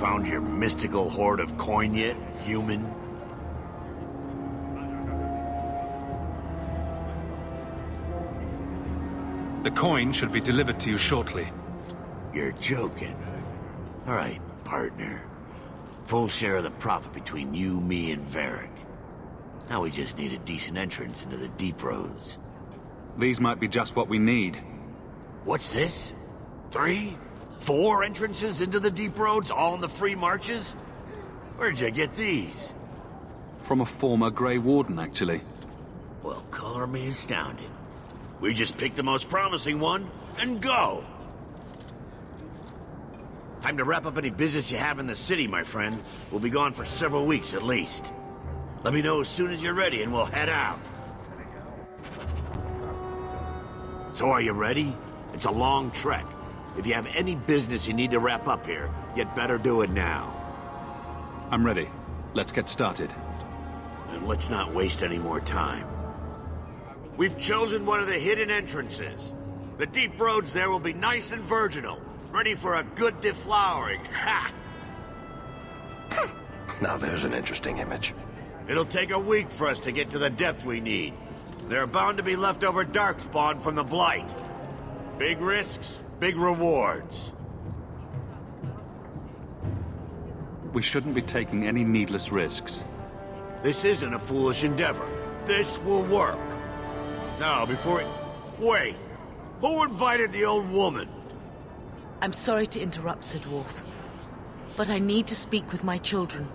Found your mystical hoard of coin yet, human? The coin should be delivered to you shortly. You're joking. All right, partner. Full share of the profit between you, me, and Varric. Now we just need a decent entrance into the deep roads. These might be just what we need. What's this? 3? 4 entrances into the deep roads, all in the free marches? Where'd you get these? From a former Grey Warden, actually. Well, color me astounded. We just pick the most promising one, and go! Time to wrap up any business you have in the city, my friend. We'll be gone for several weeks at least. Let me know as soon as you're ready and we'll head out. So are you ready? It's a long trek. If you have any business you need to wrap up here, you'd better do it now. I'm ready. Let's get started. And let's not waste any more time. We've chosen one of the hidden entrances. The deep roads there will be nice and virginal, ready for a good deflowering. Ha! Now there's an interesting image. It'll take a week for us to get to the depth we need. There are bound to be leftover darkspawn from the Blight. Big risks, big rewards. We shouldn't be taking any needless risks. This isn't a foolish endeavor. This will work. Now, before it... Wait! Who invited the old woman? I'm sorry to interrupt, Sir Dwarf, but I need to speak with my children.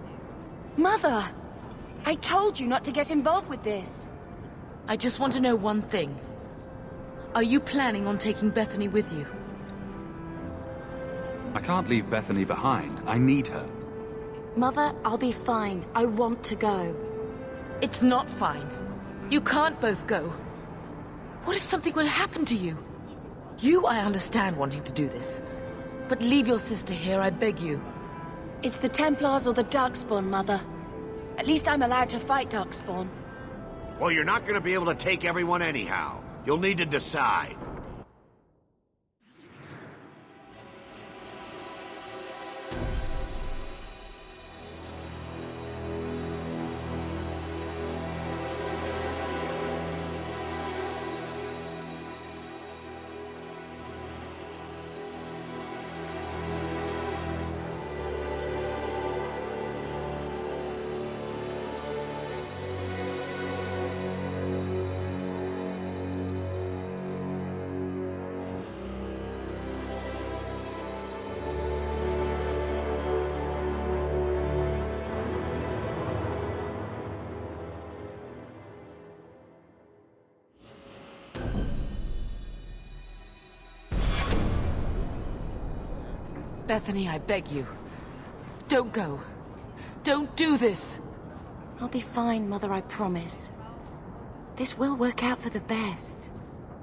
Mother! I told you not to get involved with this. I just want to know one thing. Are you planning on taking Bethany with you? I can't leave Bethany behind. I need her. Mother, I'll be fine. I want to go. It's not fine. You can't both go. What if something will happen to you? You, I understand wanting to do this. But leave your sister here, I beg you. It's the Templars or the Darkspawn, Mother. At least I'm allowed to fight Darkspawn. Well, you're not gonna be able to take everyone anyhow. You'll need to decide. Bethany, I beg you. Don't go. Don't do this. I'll be fine, Mother, I promise. This will work out for the best.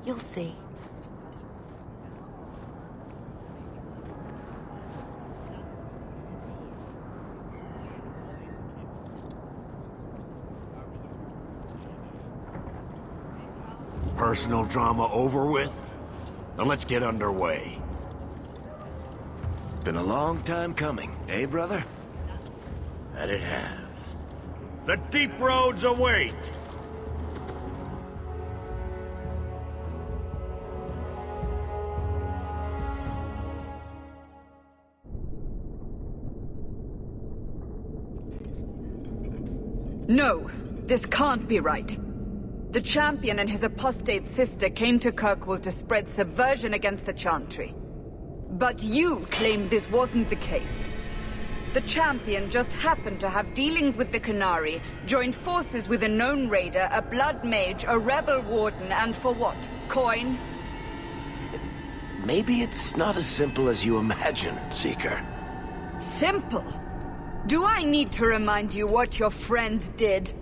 You'll see. Personal drama over with? Then let's get underway. Been a long time coming, eh, brother? That it has. The deep roads await! No, this can't be right. The champion and his apostate sister came to Kirkwall to spread subversion against the Chantry. But you claim this wasn't the case. The champion just happened to have dealings with the Canary, joined forces with a known raider, a blood mage, a rebel warden, and for what? Coin? Maybe it's not as simple as you imagine, Seeker. Simple? Do I need to remind you what your friend did?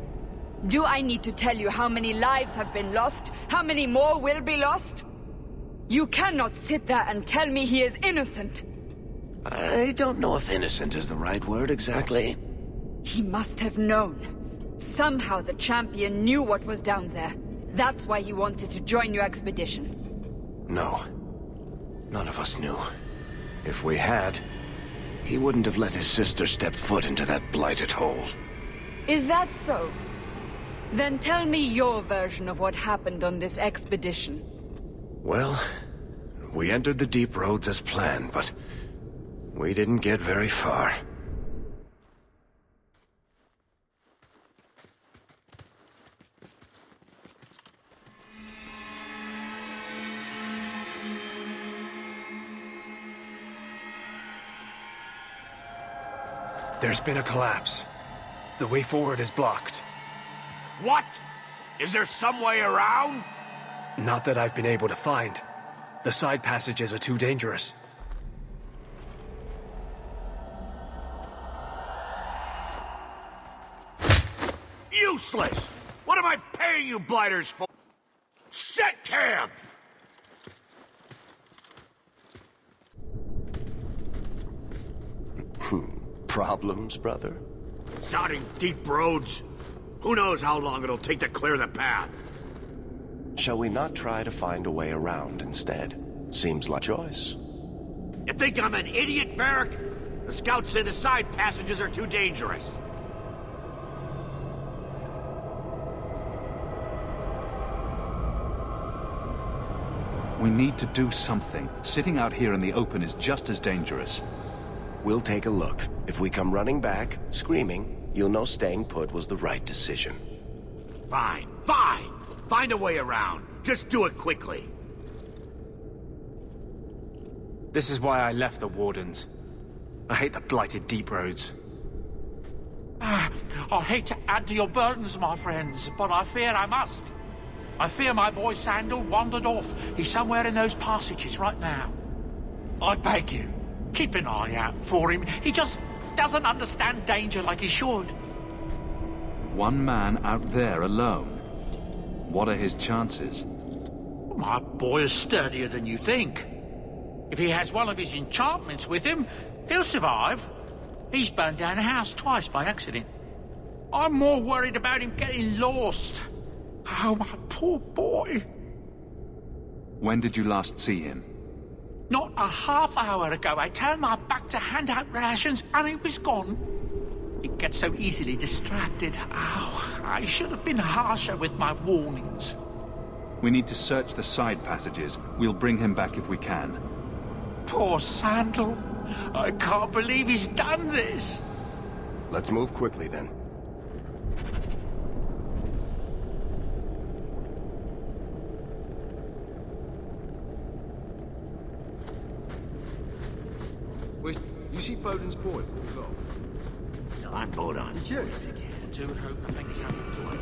Do I need to tell you how many lives have been lost? How many more will be lost? You cannot sit there and tell me he is innocent. I don't know if innocent is the right word exactly. He must have known. Somehow the champion knew what was down there. That's why he wanted to join your expedition. No. None of us knew. If we had, he wouldn't have let his sister step foot into that blighted hole. Is that so? Then tell me your version of what happened on this expedition. Well, we entered the deep roads as planned, but we didn't get very far. There's been a collapse. The way forward is blocked. What? Is there some way around? Not that I've been able to find. The side passages are too dangerous. Useless! What am I paying you blighters for? Set camp! Problems, brother? Sodding deep roads. Who knows how long it'll take to clear the path? Shall we not try to find a way around instead? Seems like a choice. You think I'm an idiot, Varric? The scouts say the side passages are too dangerous. We need to do something. Sitting out here in the open is just as dangerous. We'll take a look. If we come running back, screaming, you'll know staying put was the right decision. Fine, fine! Find a way around. Just do it quickly. This is why I left the Wardens. I hate the blighted deep roads. I hate to add to your burdens, my friends, but I fear I must. I fear my boy Sandal wandered off. He's somewhere in those passages right now. I beg you, keep an eye out for him. He just doesn't understand danger like he should. One man out there alone. What are his chances? My boy is sturdier than you think. If he has one of his enchantments with him, he'll survive. He's burned down a house twice by accident. I'm more worried about him getting lost. Oh, my poor boy. When did you last see him? Not a half hour ago, I turned my back to hand out rations and he was gone. He gets so easily distracted. Oh, I should have been harsher with my warnings. We need to search the side passages. We'll bring him back if we can. Poor Sandal. I can't believe he's done this. Let's move quickly then. You see Bowden's boy walk off? I'm bored on. Sure. I do hope things happen to him.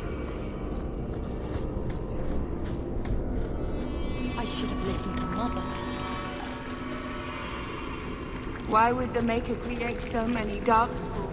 I should have listened to Mother. Why would the Maker create so many darkspawn?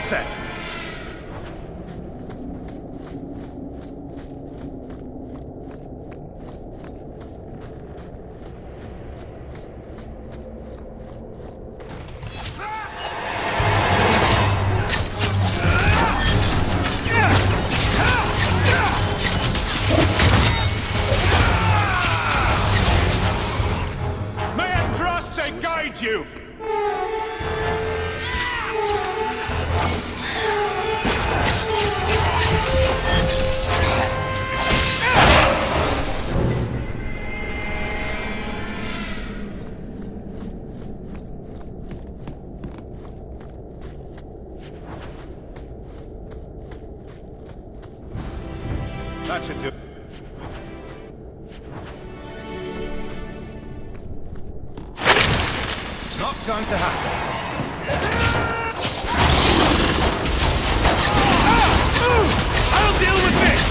set! May I trust they guide you! That should do. Not going to happen. I'll deal with this!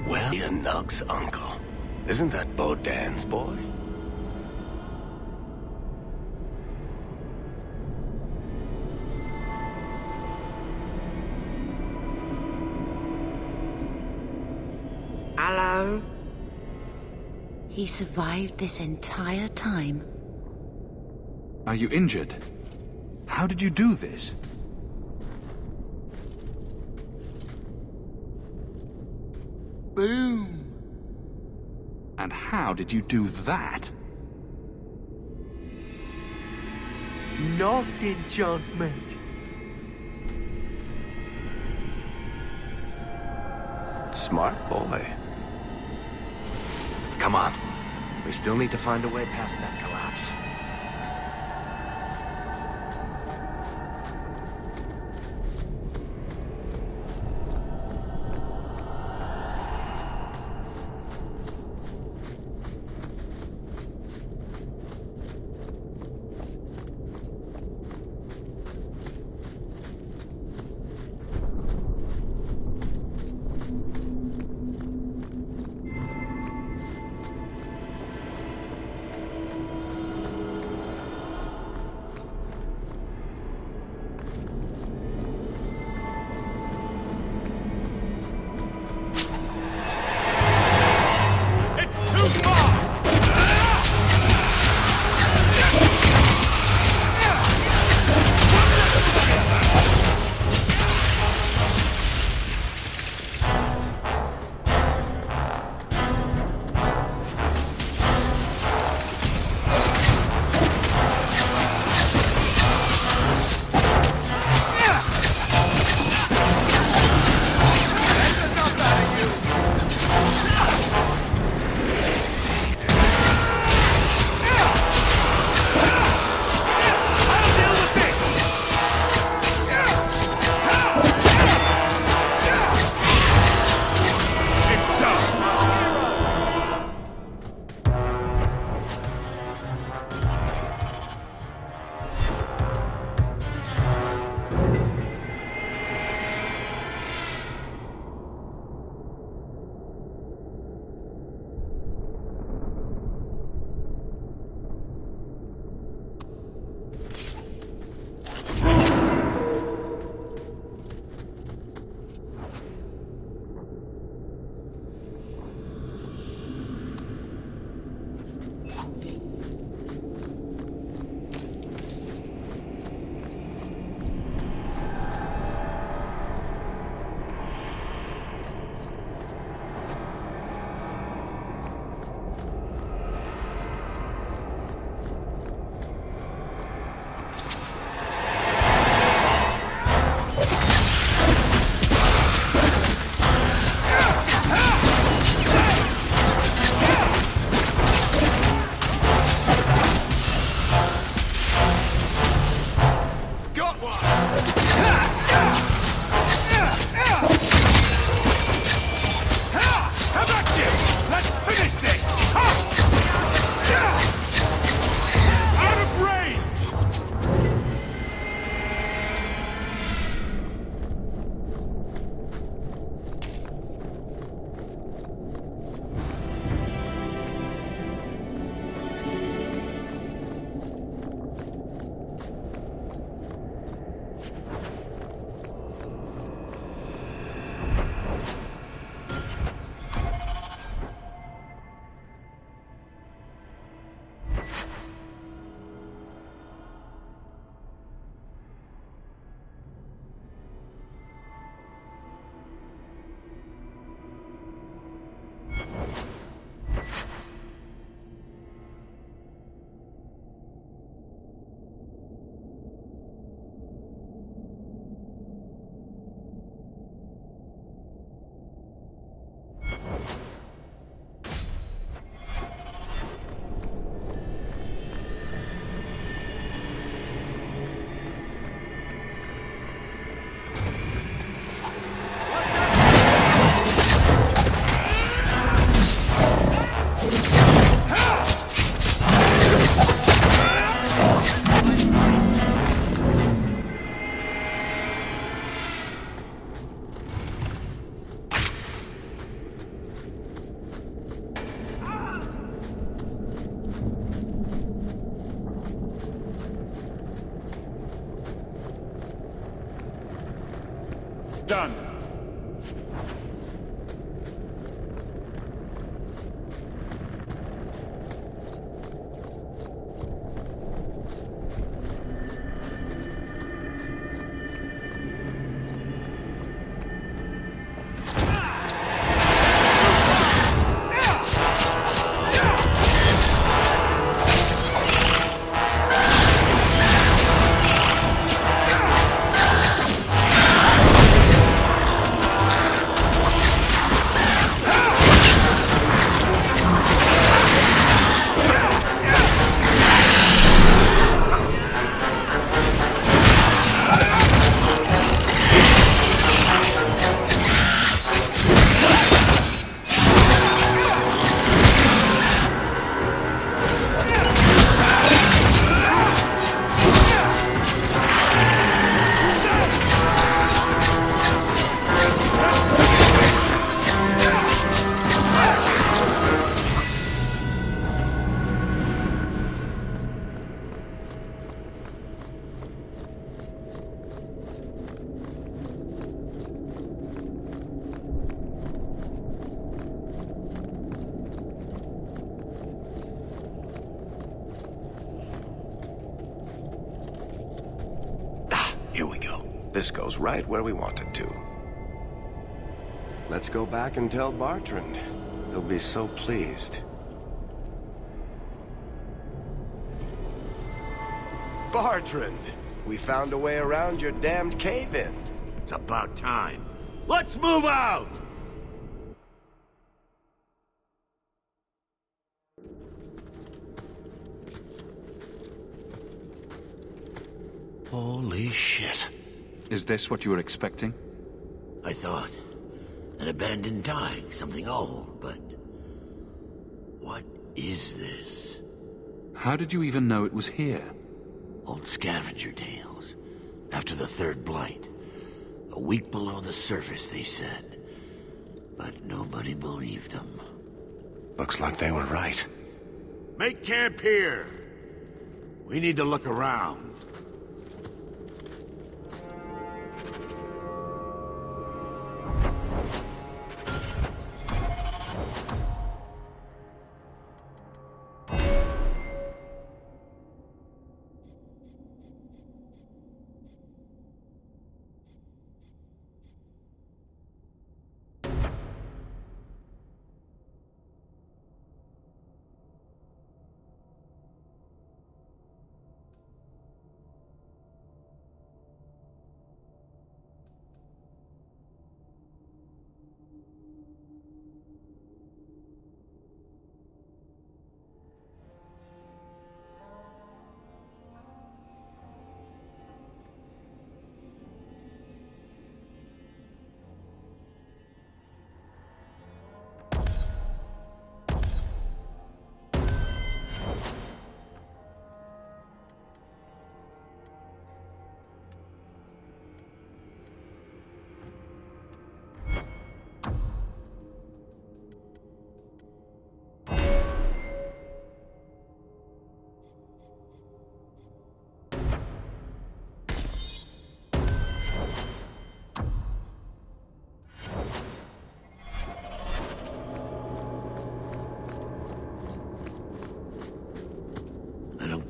Well, you're Nug's uncle. Isn't that Bodan's boy? Hello? He survived this entire time. Are you injured? How did you do this? Boom. And how did you do that? Not enchantment. Smart boy. Come on. We still need to find a way past that collapse. Done. Here we go. This goes right where we want it to. Let's go back and tell Bartrand. He'll be so pleased. Bartrand! We found a way around your damned cave-in. It's about time. Let's move out! Holy shit. Is this what you were expecting? I thought. An abandoned dike, something old, but... what is this? How did you even know it was here? Old scavenger tales. After the third blight. A week below the surface, they said. But nobody believed them. Looks like they were right. Make camp here! We need to look around.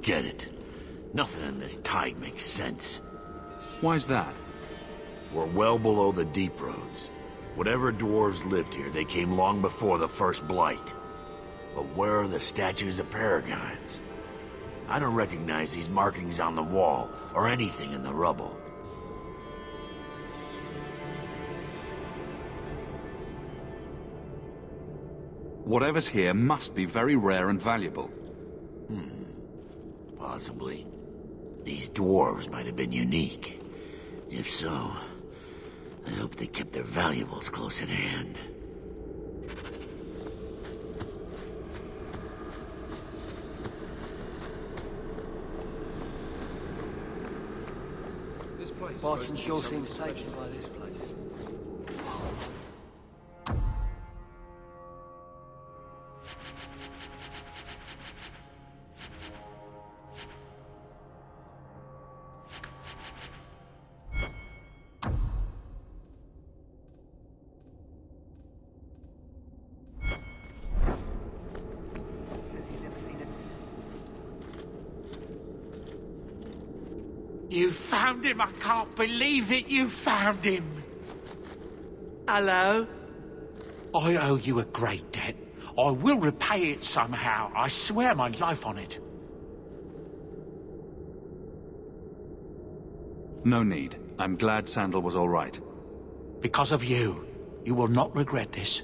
Get it. Nothing in this tide makes sense. Why's that? We're well below the deep roads. Whatever dwarves lived here, they came long before the first blight. But where are the statues of paragons? I don't recognize these markings on the wall, or anything in the rubble. Whatever's here must be very rare and valuable. Possibly. These dwarves might have been unique. If so, I hope they kept their valuables close at hand. This place. Barton sure seems taken by this place. You found him! I can't believe it! You found him! Hello? I owe you a great debt. I will repay it somehow. I swear my life on it. No need. I'm glad Sandal was all right. Because of you. You will not regret this.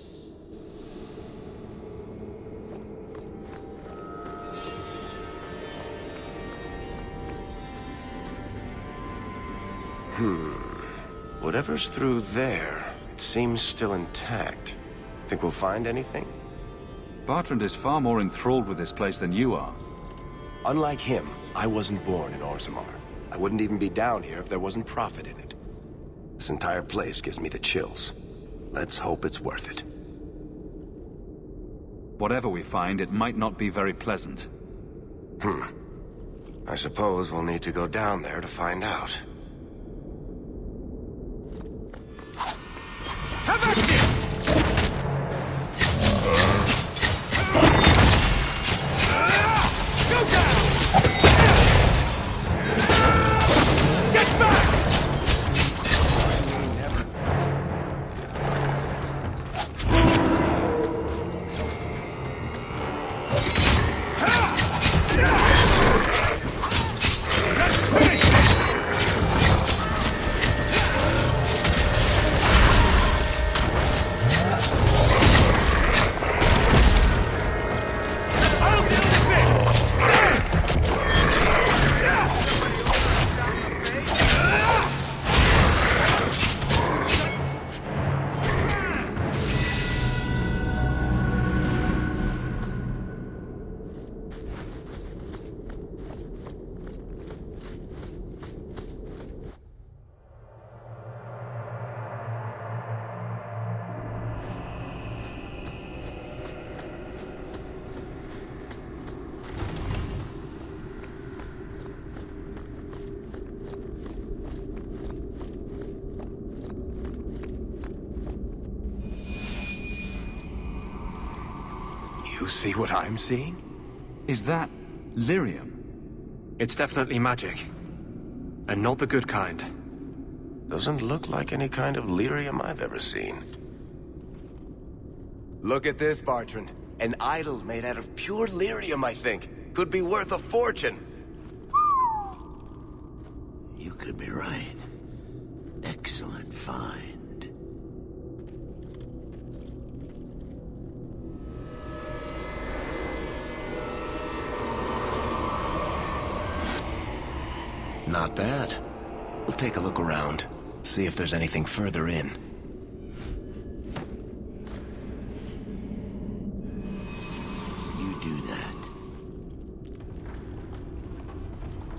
Whatever's through there, it seems still intact. Think we'll find anything? Bertrand is far more enthralled with this place than you are. Unlike him, I wasn't born in Orzammar. I wouldn't even be down here if there wasn't profit in it. This entire place gives me the chills. Let's hope it's worth it. Whatever we find, it might not be very pleasant. I suppose we'll need to go down there to find out. You see what I'm seeing? Is that lyrium? It's definitely magic. And not the good kind. Doesn't look like any kind of lyrium I've ever seen. Look at this, Bertrand. An idol made out of pure lyrium, I think. Could be worth a fortune. You could be right. Excellent find. Not bad. We'll take a look around. See if there's anything further in. You do that.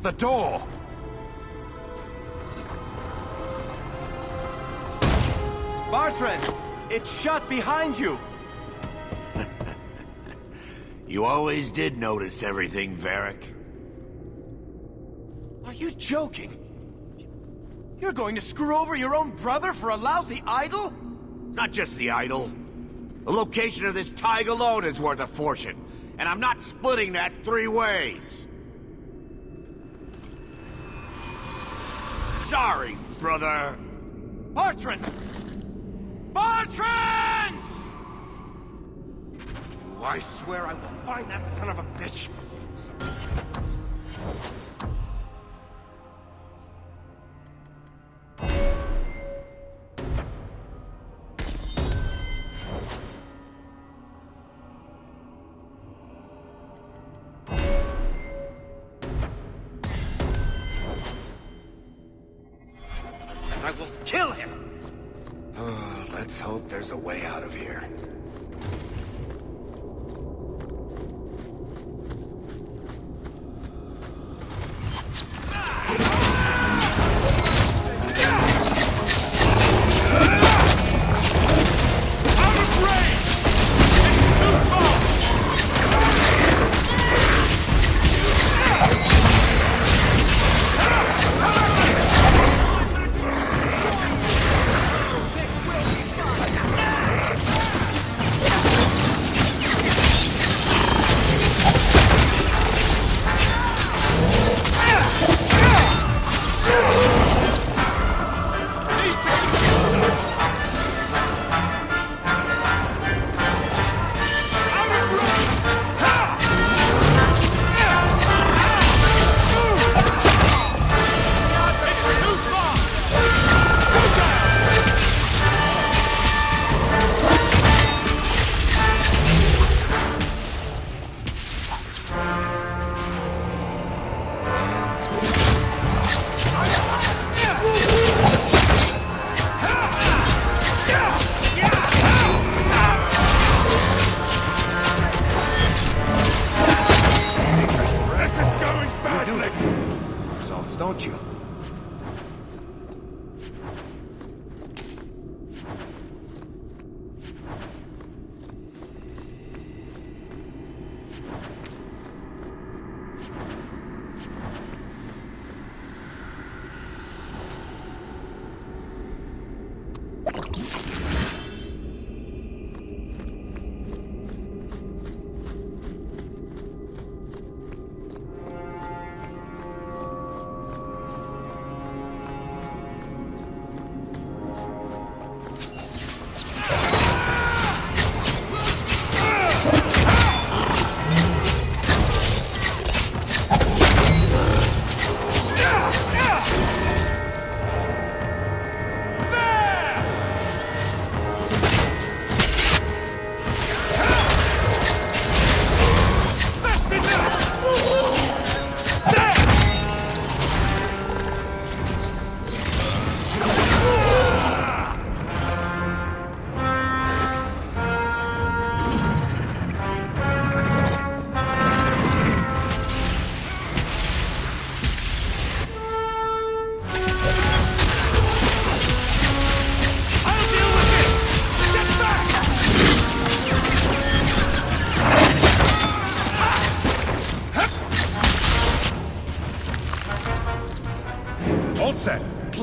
The door! Bertrand! It's shut behind you! You always did notice everything, Varric. Are you joking? You're going to screw over your own brother for a lousy idol? It's not just the idol. The location of this tag alone is worth a fortune, and I'm not splitting that 3 ways. Sorry, brother. Bertrand! Bertrand! Oh, I swear I will find that son of a bitch. I will kill him! Oh, let's hope there's a way out of here.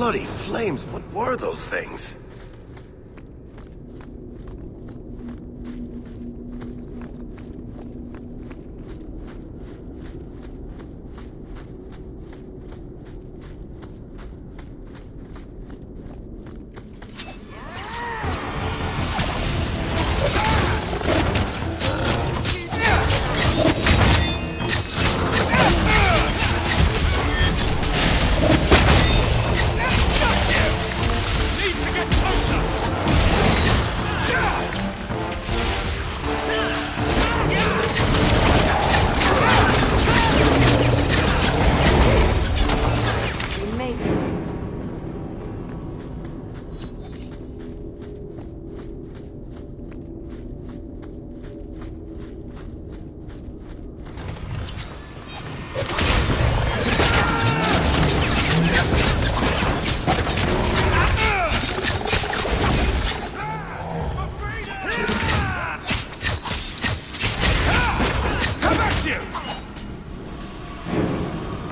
Bloody flames, what were those things?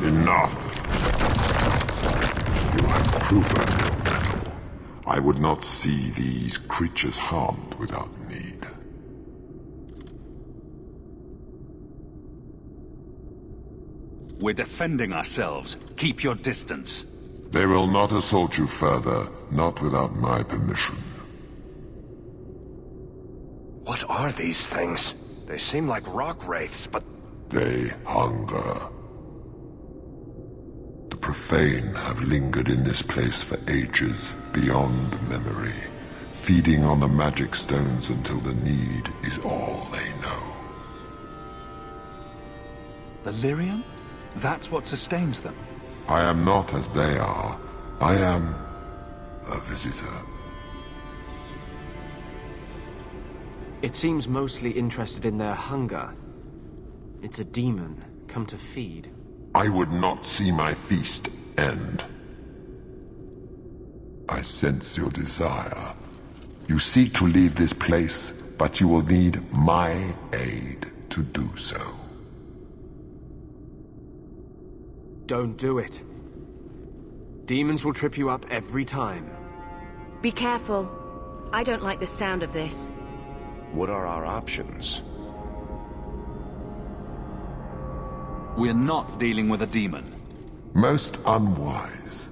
Enough. You have proven your mettle. I would not see these creatures harmed without need. We're defending ourselves. Keep your distance. They will not assault you further, not without my permission. What are these things? They seem like rock wraiths, but... They hunger. The profane have lingered in this place for ages, beyond memory, feeding on the magic stones until the need is all they know. The lyrium? That's what sustains them. I am not as they are. I am a visitor. It seems mostly interested in their hunger. It's a demon, come to feed. I would not see my feast end. I sense your desire. You seek to leave this place, but you will need my aid to do so. Don't do it. Demons will trip you up every time. Be careful. I don't like the sound of this. What are our options? We're not dealing with a demon. Most unwise.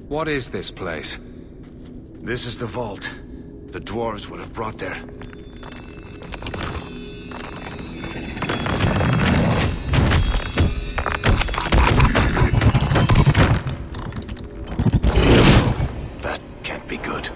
What is this place? This is the vault. The dwarves would have brought their... That can't be good.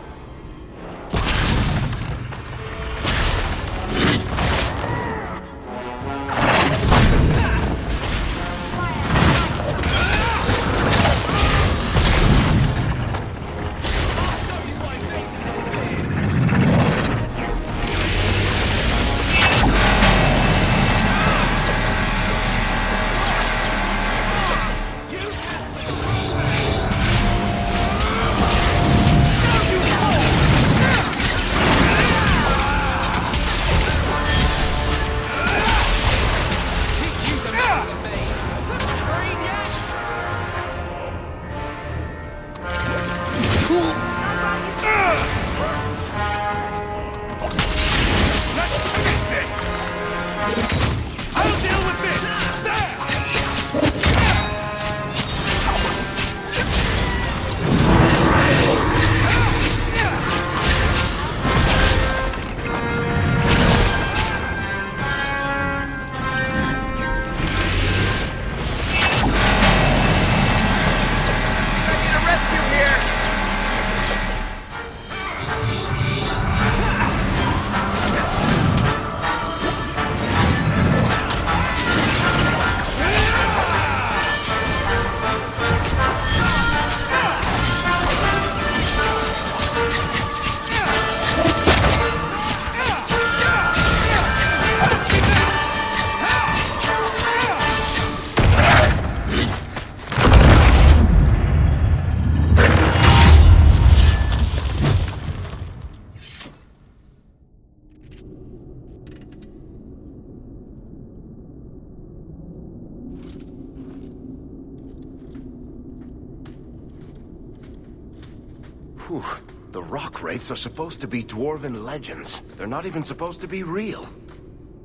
Whew. The rock wraiths are supposed to be dwarven legends. They're not even supposed to be real.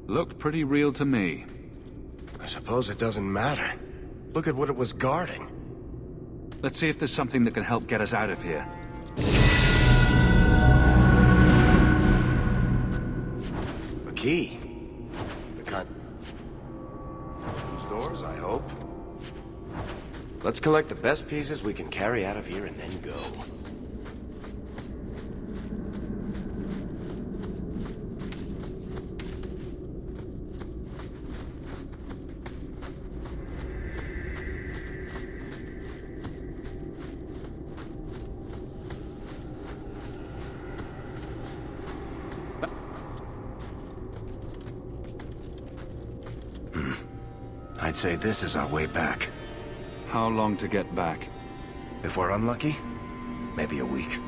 Looked pretty real to me. I suppose it doesn't matter. Look at what it was guarding. Let's see if there's something that can help get us out of here. A key. The kind... Those doors, I hope. Let's collect the best pieces we can carry out of here and then go. I'd say this is our way back. How long to get back? If we're unlucky, maybe a week.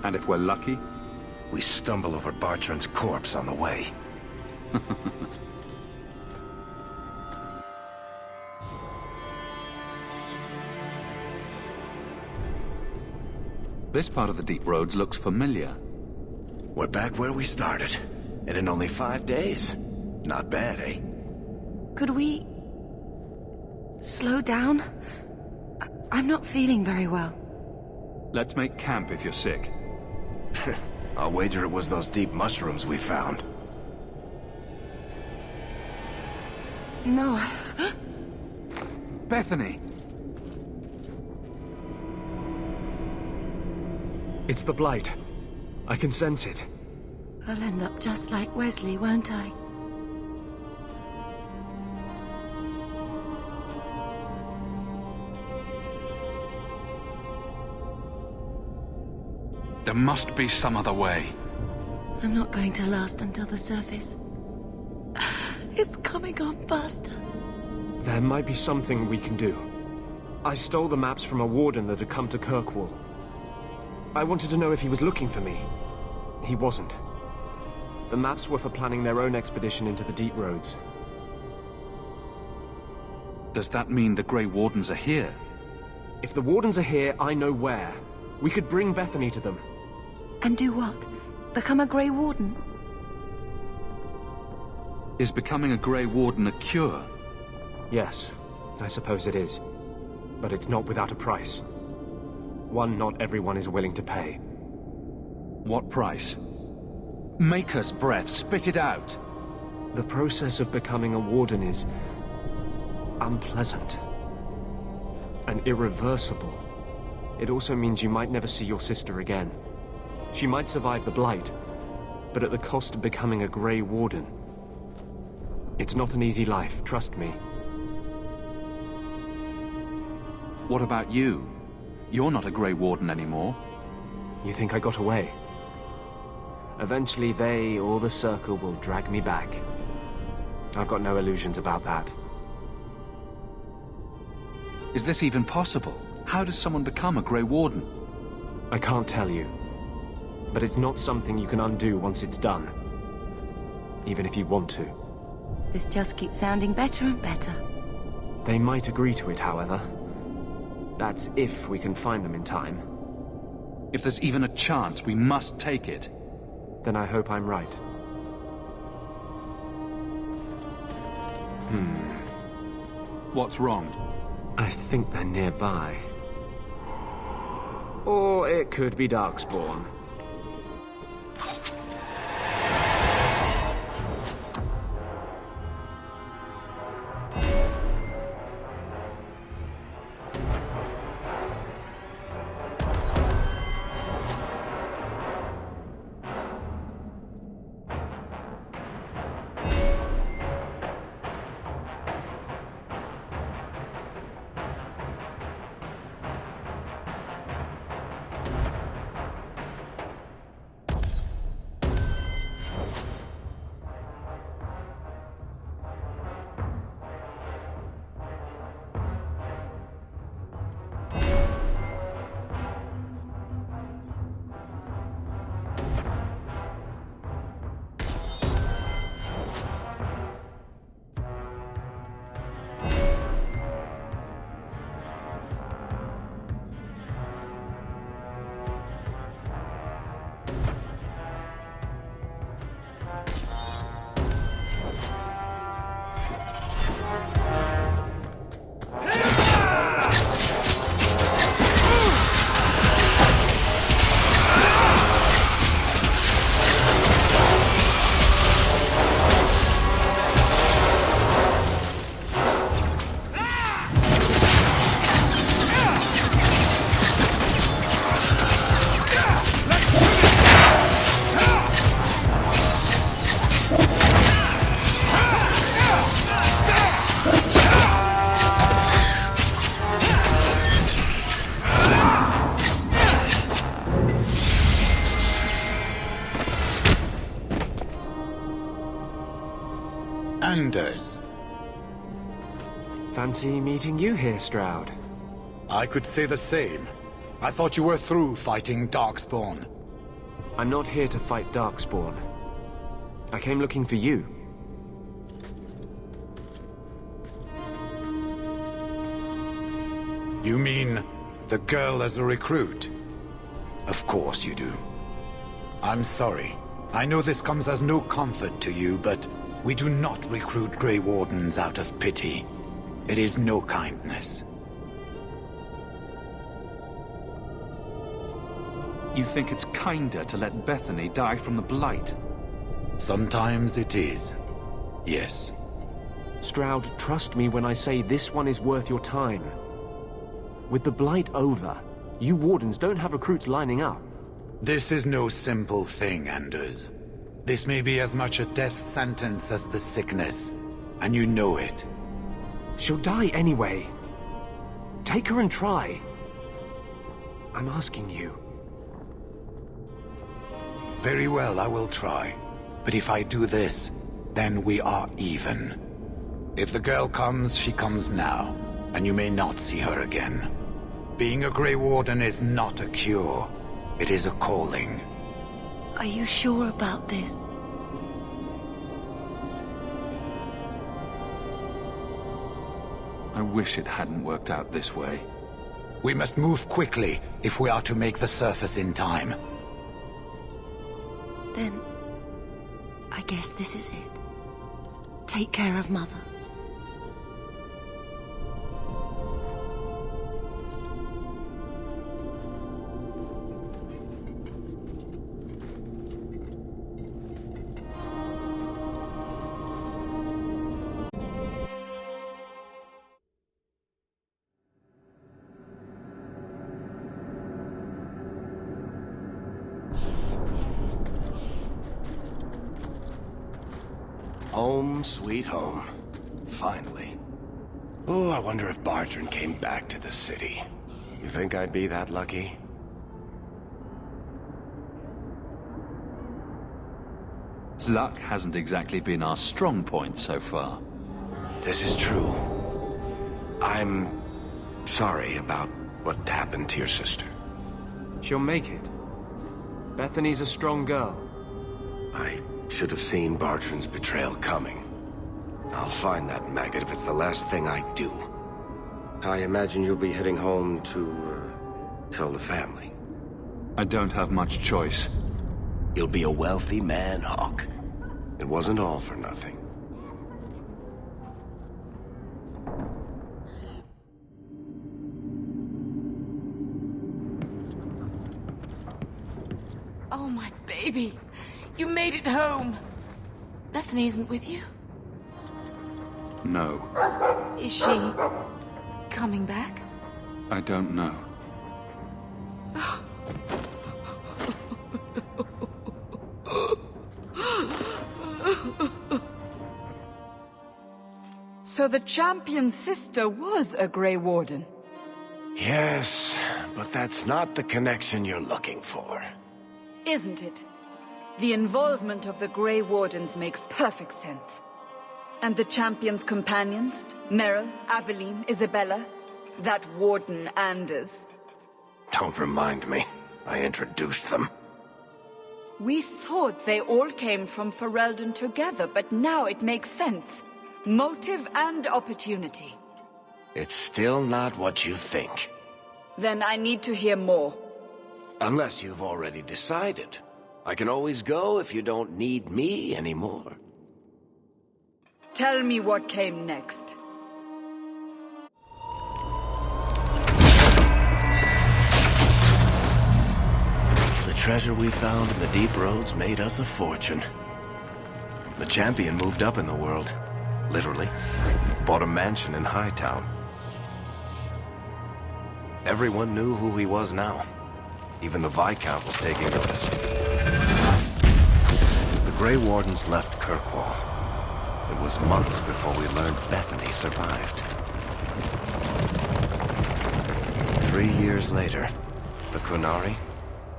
And if we're lucky? We stumble over Bartrand's corpse on the way. This part of the deep roads looks familiar. We're back where we started. And in only 5 days. Not bad, eh? Could we... slow down? I'm not feeling very well. Let's make camp if you're sick. I'll wager it was those deep mushrooms we found. No. Bethany! It's the Blight. I can sense it. I'll end up just like Wesley, won't I? There must be some other way. I'm not going to last until the surface. It's coming on faster. There might be something we can do. I stole the maps from a warden that had come to Kirkwall. I wanted to know if he was looking for me. He wasn't. The maps were for planning their own expedition into the deep roads. Does that mean the Grey Wardens are here? If the Wardens are here, I know where. We could bring Bethany to them. And do what? Become a Grey Warden? Is becoming a Grey Warden a cure? Yes, I suppose it is. But it's not without a price. One not everyone is willing to pay. What price? Maker's breath, spit it out! The process of becoming a Warden is... unpleasant. And irreversible. It also means you might never see your sister again. She might survive the Blight, but at the cost of becoming a Grey Warden. It's not an easy life, trust me. What about you? You're not a Grey Warden anymore. You think I got away? Eventually they or the Circle will drag me back. I've got no illusions about that. Is this even possible? How does someone become a Grey Warden? I can't tell you. But it's not something you can undo once it's done. Even if you want to. This just keeps sounding better and better. They might agree to it, however. That's if we can find them in time. If there's even a chance, we must take it. Then I hope I'm right. What's wrong? I think they're nearby. Or it could be Darkspawn. Fancy meeting you here, Stroud. I could say the same. I thought you were through fighting Darkspawn. I'm not here to fight Darkspawn. I came looking for you. You mean the girl as a recruit? Of course you do. I'm sorry. I know this comes as no comfort to you, but we do not recruit Grey Wardens out of pity. It is no kindness. You think it's kinder to let Bethany die from the Blight? Sometimes it is. Yes. Stroud, trust me when I say this one is worth your time. With the Blight over, you Wardens don't have recruits lining up. This is no simple thing, Anders. This may be as much a death sentence as the sickness, and you know it. She'll die anyway. Take her and try. I'm asking you. Very well, I will try. But if I do this, then we are even. If the girl comes, she comes now, and you may not see her again. Being a Grey Warden is not a cure. It is a calling. Are you sure about this? I wish it hadn't worked out this way. We must move quickly if we are to make the surface in time. Then, I guess this is it. Take care of Mother. Home, sweet home. Finally. Oh, I wonder if Bartrand came back to the city. You think I'd be that lucky? Luck hasn't exactly been our strong point so far. This is true. I'm sorry about what happened to your sister. She'll make it. Bethany's a strong girl. I should have seen Bartrand's betrayal coming. I'll find that maggot if it's the last thing I do. I imagine you'll be heading home to, tell the family. I don't have much choice. You'll be a wealthy man, Hawk. It wasn't all for nothing. Oh, my baby. You made it home. Bethany isn't with you? No. Is she coming back? I don't know. So the champion's sister was a Grey Warden? Yes, but that's not the connection you're looking for. Isn't it? The involvement of the Grey Wardens makes perfect sense. And the champion's companions? Merrill, Aveline, Isabella? That Warden Anders? Don't remind me. I introduced them. We thought they all came from Ferelden together, but now it makes sense. Motive and opportunity. It's still not what you think. Then I need to hear more. Unless you've already decided. I can always go if you don't need me anymore. Tell me what came next. The treasure we found in the deep roads made us a fortune. The champion moved up in the world. Literally. Bought a mansion in Hightown. Everyone knew who he was now. Even the Viscount was taking notice. The Grey Wardens left Kirkwall. It was months before we learned Bethany survived. 3 years later, the Qunari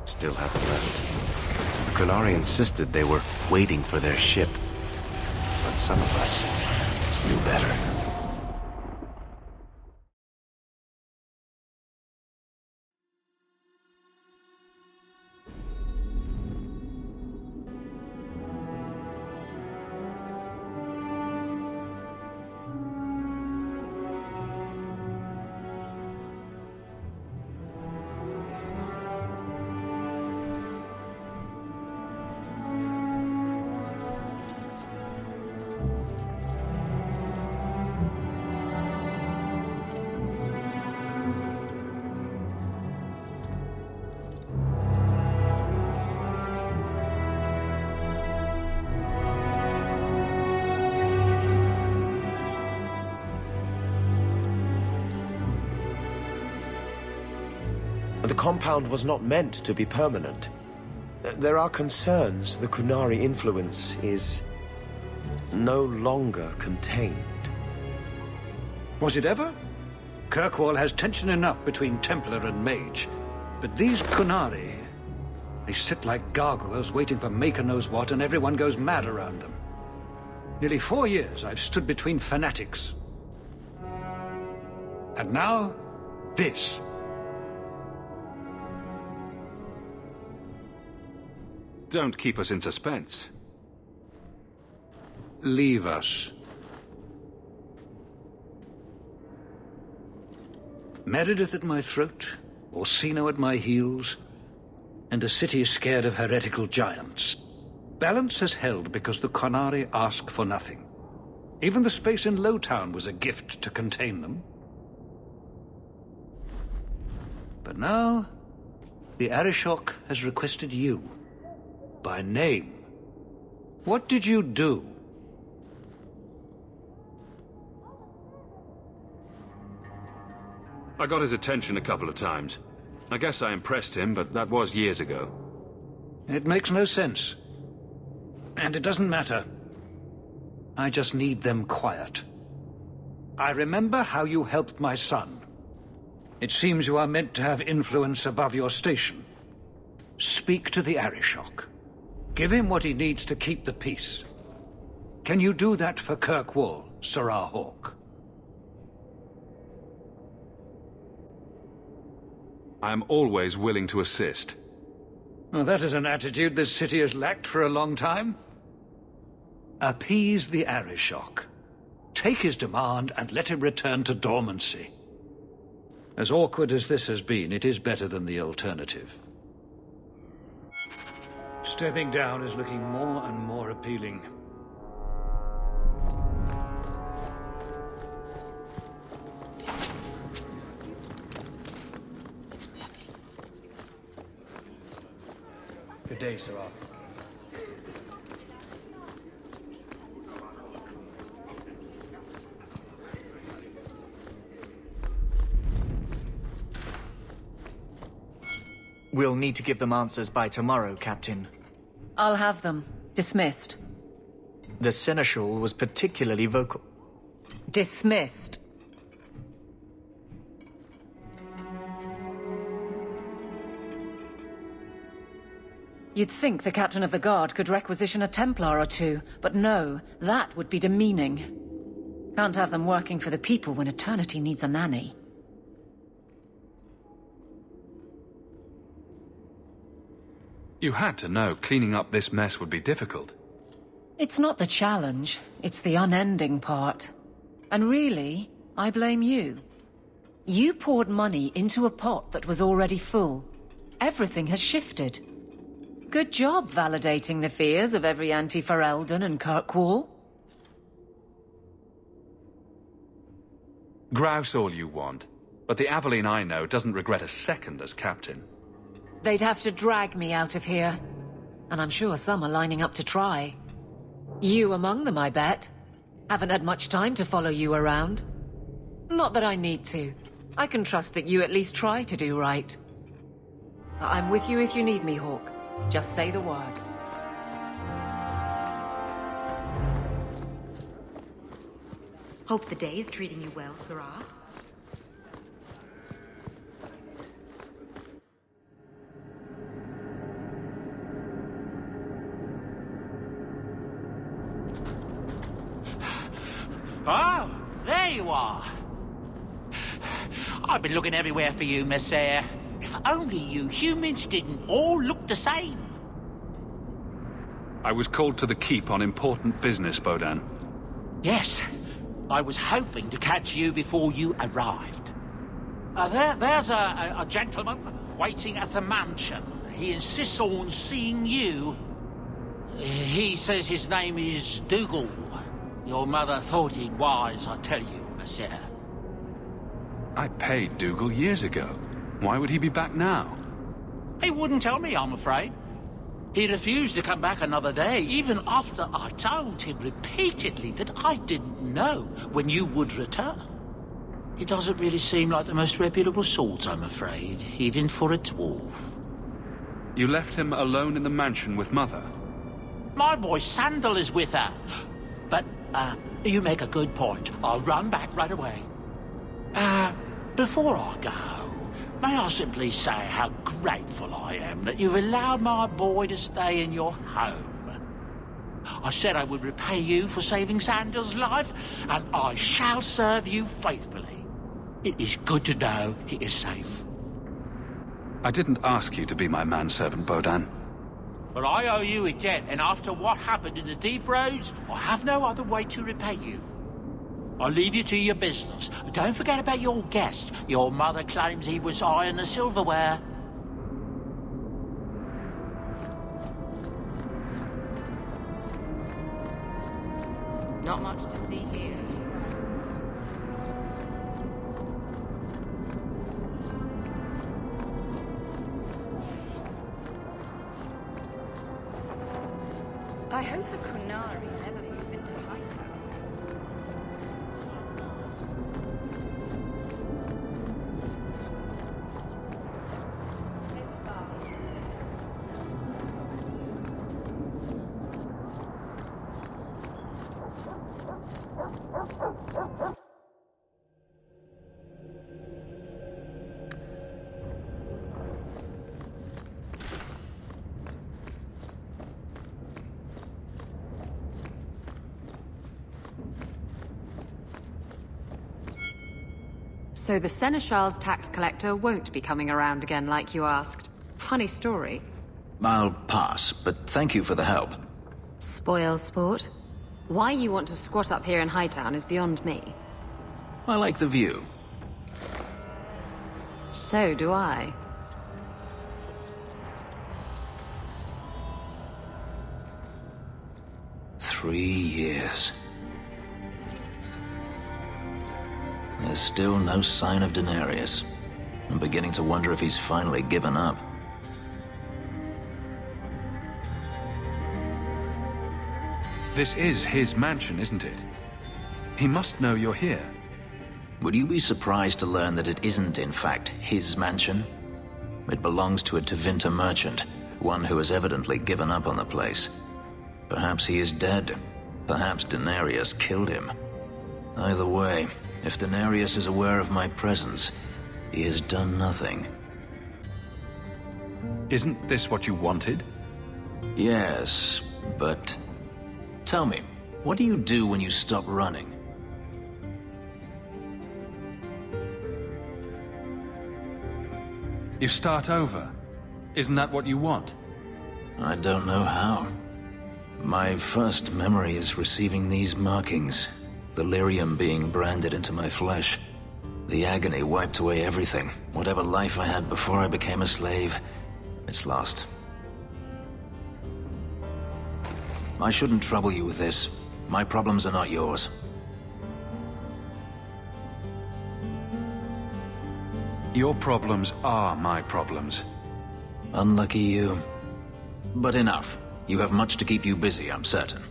still hadn't left. The Qunari insisted they were waiting for their ship. But some of us knew better. The compound was not meant to be permanent. There are concerns the Qunari influence is no longer contained. Was it ever? Kirkwall has tension enough between Templar and Mage. But these Qunari, they sit like gargoyles waiting for Maker knows what, and everyone goes mad around them. Nearly 4 years I've stood between fanatics. And now, this. Don't keep us in suspense. Leave us. Meredith at my throat, Orsino at my heels, and a city scared of heretical giants. Balance has held because the Qunari ask for nothing. Even the space in Lowtown was a gift to contain them. But now, the Arishok has requested you. By name. What did you do? I got his attention a couple of times. I guess I impressed him, but that was years ago. It makes no sense. And it doesn't matter. I just need them quiet. I remember how you helped my son. It seems you are meant to have influence above your station. Speak to the Arishok. Give him what he needs to keep the peace. Can you do that for Kirkwall, Sirrah Hawk? I am always willing to assist. Well, that is an attitude this city has lacked for a long time. Appease the Arishok. Take his demand and let him return to dormancy. As awkward as this has been, it is better than the alternative. Stepping down is looking more and more appealing. Good day, Sirrah. We'll need to give them answers by tomorrow, Captain. I'll have them. Dismissed. The Seneschal was particularly vocal. Dismissed. You'd think the Captain of the Guard could requisition a Templar or two, but no, that would be demeaning. Can't have them working for the people when eternity needs a nanny. You had to know cleaning up this mess would be difficult. It's not the challenge, it's the unending part. And really, I blame you. You poured money into a pot that was already full. Everything has shifted. Good job validating the fears of every anti-Ferelden and Kirkwall. Grouse all you want, but the Aveline I know doesn't regret a second as captain. They'd have to drag me out of here. And I'm sure some are lining up to try. You among them, I bet. Haven't had much time to follow you around. Not that I need to. I can trust that you at least try to do right. I'm with you if you need me, Hawk. Just say the word. Hope the day's treating you well, Sirrah. Oh, there you are. I've been looking everywhere for you, Messiah. If only you humans didn't all look the same. I was called to the keep on important business, Bodan. Yes, I was hoping to catch you before you arrived. There's a gentleman waiting at the mansion. He insists on seeing you. He says his name is Dougal. Your mother thought it wise, I tell you, Monsieur. I paid Dougal years ago. Why would he be back now? He wouldn't tell me, I'm afraid. He refused to come back another day, even after I told him repeatedly that I didn't know when you would return. He doesn't really seem like the most reputable sort, I'm afraid, even for a dwarf. You left him alone in the mansion with Mother? My boy Sandal is with her. But, you make a good point. I'll run back right away. Before I go, may I simply say how grateful I am that you've allowed my boy to stay in your home. I said I would repay you for saving Sandal's life, and I shall serve you faithfully. It is good to know he is safe. I didn't ask you to be my manservant, Bodan. But I owe you a debt, and after what happened in the deep roads, I have no other way to repay you. I'll leave you to your business. Don't forget about your guest. Your mother claims he was eyeing the silverware. Not much to see here. I hope the Kunari never move into Hightown. So the Seneschal's tax collector won't be coming around again like you asked. Funny story. I'll pass, but thank you for the help. Spoil sport. Why you want to squat up here in Hightown is beyond me. I like the view. So do I. Three years. There's still no sign of Denarius. I'm beginning to wonder if he's finally given up. This is his mansion, isn't it? He must know you're here. Would you be surprised to learn that it isn't, in fact, his mansion? It belongs to a Tevinter merchant, one who has evidently given up on the place. Perhaps he is dead. Perhaps Denarius killed him. Either way, if Denarius is aware of my presence, he has done nothing. Isn't this what you wanted? Yes, but... Tell me, what do you do when you stop running? You start over. Isn't that what you want? I don't know how. My first memory is receiving these markings. The lyrium being branded into my flesh. The agony wiped away everything. Whatever life I had before I became a slave, it's lost. I shouldn't trouble you with this. My problems are not yours. Your problems are my problems. Unlucky you. But enough. You have much to keep you busy, I'm certain.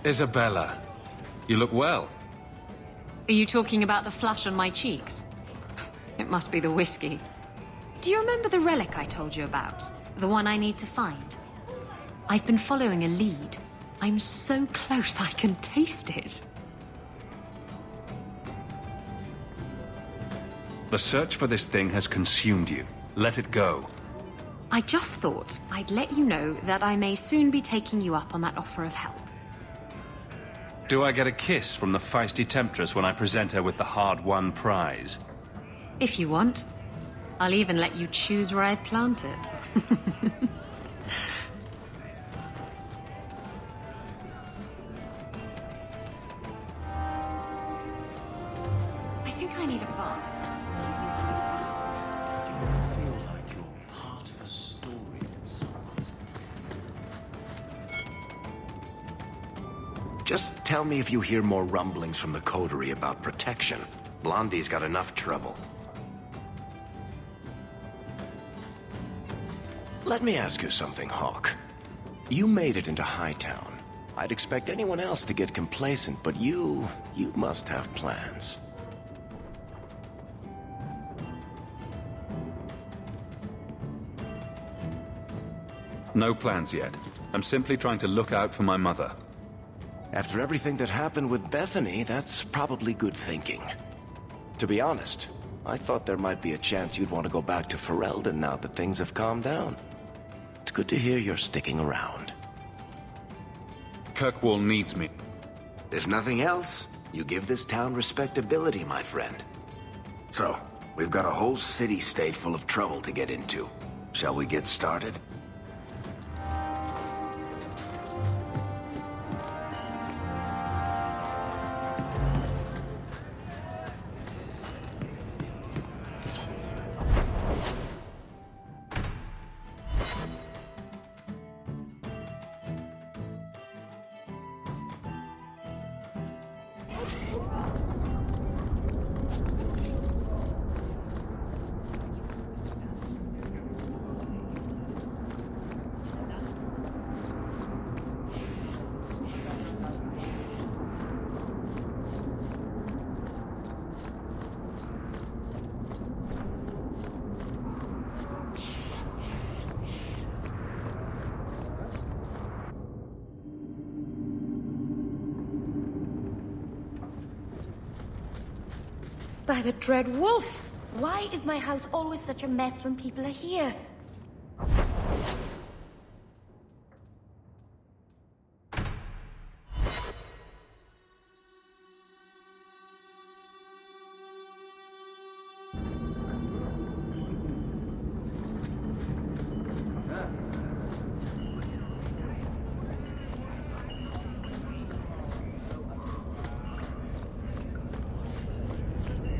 Isabella, you look well. Are you talking about the flush on my cheeks? It must be the whiskey. Do you remember the relic I told you about? The one I need to find? I've been following a lead. I'm so close I can taste it. The search for this thing has consumed you. Let it go. I just thought I'd let you know that I may soon be taking you up on that offer of help. Do I get a kiss from the feisty temptress when I present her with the hard-won prize? If you want. I'll even let you choose where I plant it. I think I need a bath. Do you think you need a bath? Do you feel like you're part Just tell me if you hear more rumblings from the coterie about protection. Blondie's got enough trouble. Let me ask you something, Hawk. You made it into Hightown. I'd expect anyone else to get complacent, but you must have plans. No plans yet. I'm simply trying to look out for my mother. After everything that happened with Bethany, that's probably good thinking. To be honest, I thought there might be a chance you'd want to go back to Ferelden now that things have calmed down. It's good to hear you're sticking around. Kirkwall needs me. If nothing else, you give this town respectability, my friend. So, we've got a whole city-state full of trouble to get into. Shall we get started? By the dread wolf! Why is my house always such a mess when people are here?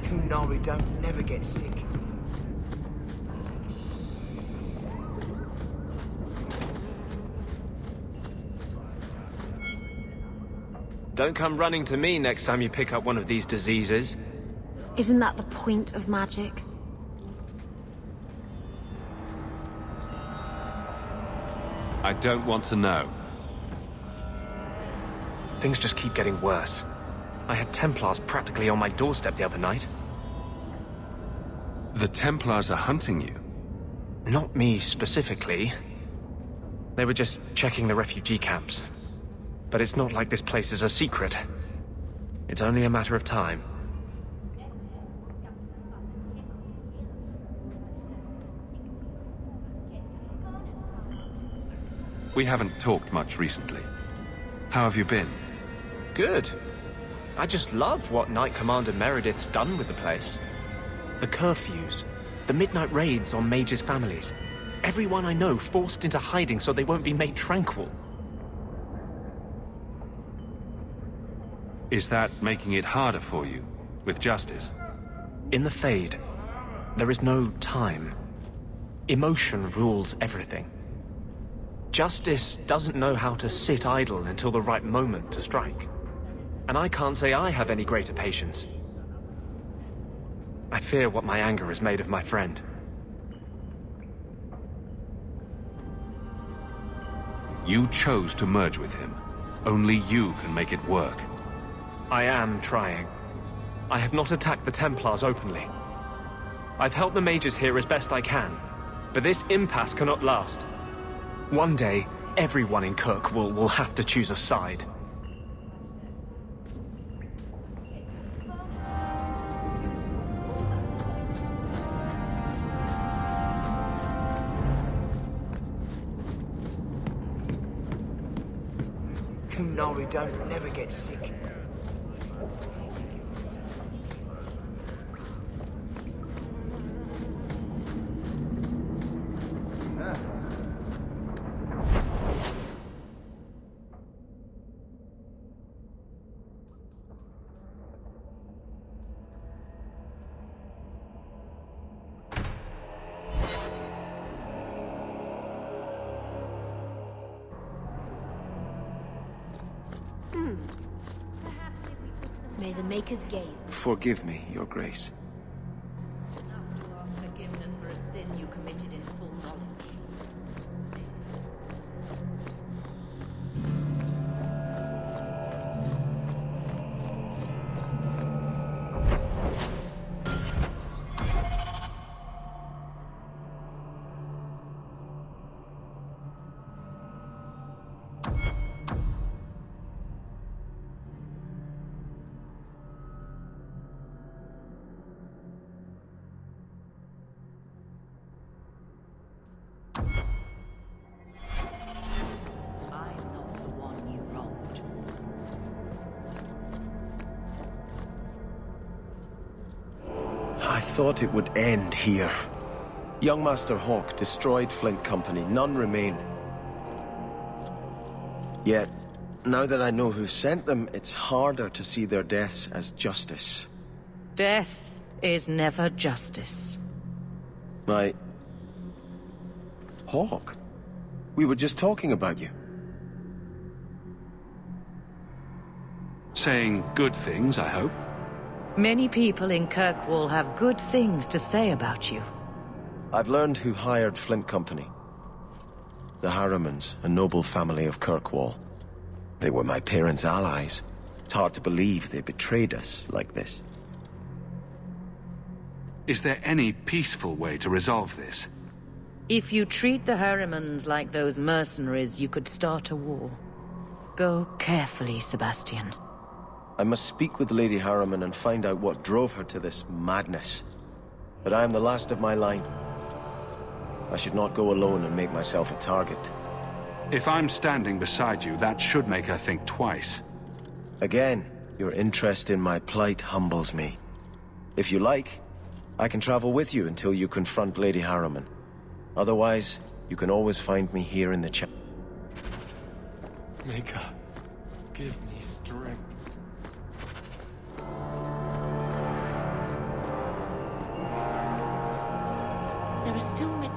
Kunari don't never get sick. Don't come running to me next time you pick up one of these diseases. Isn't that the point of magic? I don't want to know. Things just keep getting worse. I had Templars practically on my doorstep the other night. The Templars are hunting you? Not me specifically. They were just checking the refugee camps. But it's not like this place is a secret. It's only a matter of time. We haven't talked much recently. How have you been? Good. I just love what Knight Commander Meredith's done with the place. The curfews, the midnight raids on mages' families. Everyone I know forced into hiding so they won't be made tranquil. Is that making it harder for you, with justice? In the Fade, there is no time. Emotion rules everything. Justice doesn't know how to sit idle until the right moment to strike. And I can't say I have any greater patience. I fear what my anger has made of my friend. You chose to merge with him. Only you can make it work. I am trying. I have not attacked the Templars openly. I've helped the mages here as best I can, but this impasse cannot last. One day, everyone in Kirkwall will have to choose a side. Kunari don't never get sick. May the Maker's gaze... Forgive me, Your Grace. Forgiveness for a sin you committed in full knowledge. I thought it would end here. Young Master Hawk destroyed Flint Company. None remain. Yet, now that I know who sent them, it's harder to see their deaths as justice. Death is never justice. Hawk? We were just talking about you. Saying good things, I hope. Many people in Kirkwall have good things to say about you. I've learned who hired Flint Company. The Harrimans, a noble family of Kirkwall. They were my parents' allies. It's hard to believe they betrayed us like this. Is there any peaceful way to resolve this? If you treat the Harrimans like those mercenaries, you could start a war. Go carefully, Sebastian. I must speak with Lady Harriman and find out what drove her to this madness. But I am the last of my line. I should not go alone and make myself a target. If I'm standing beside you, that should make her think twice. Again, your interest in my plight humbles me. If you like, I can travel with you until you confront Lady Harriman. Otherwise, you can always find me here in the chat. Maker, give me strength. There are still many...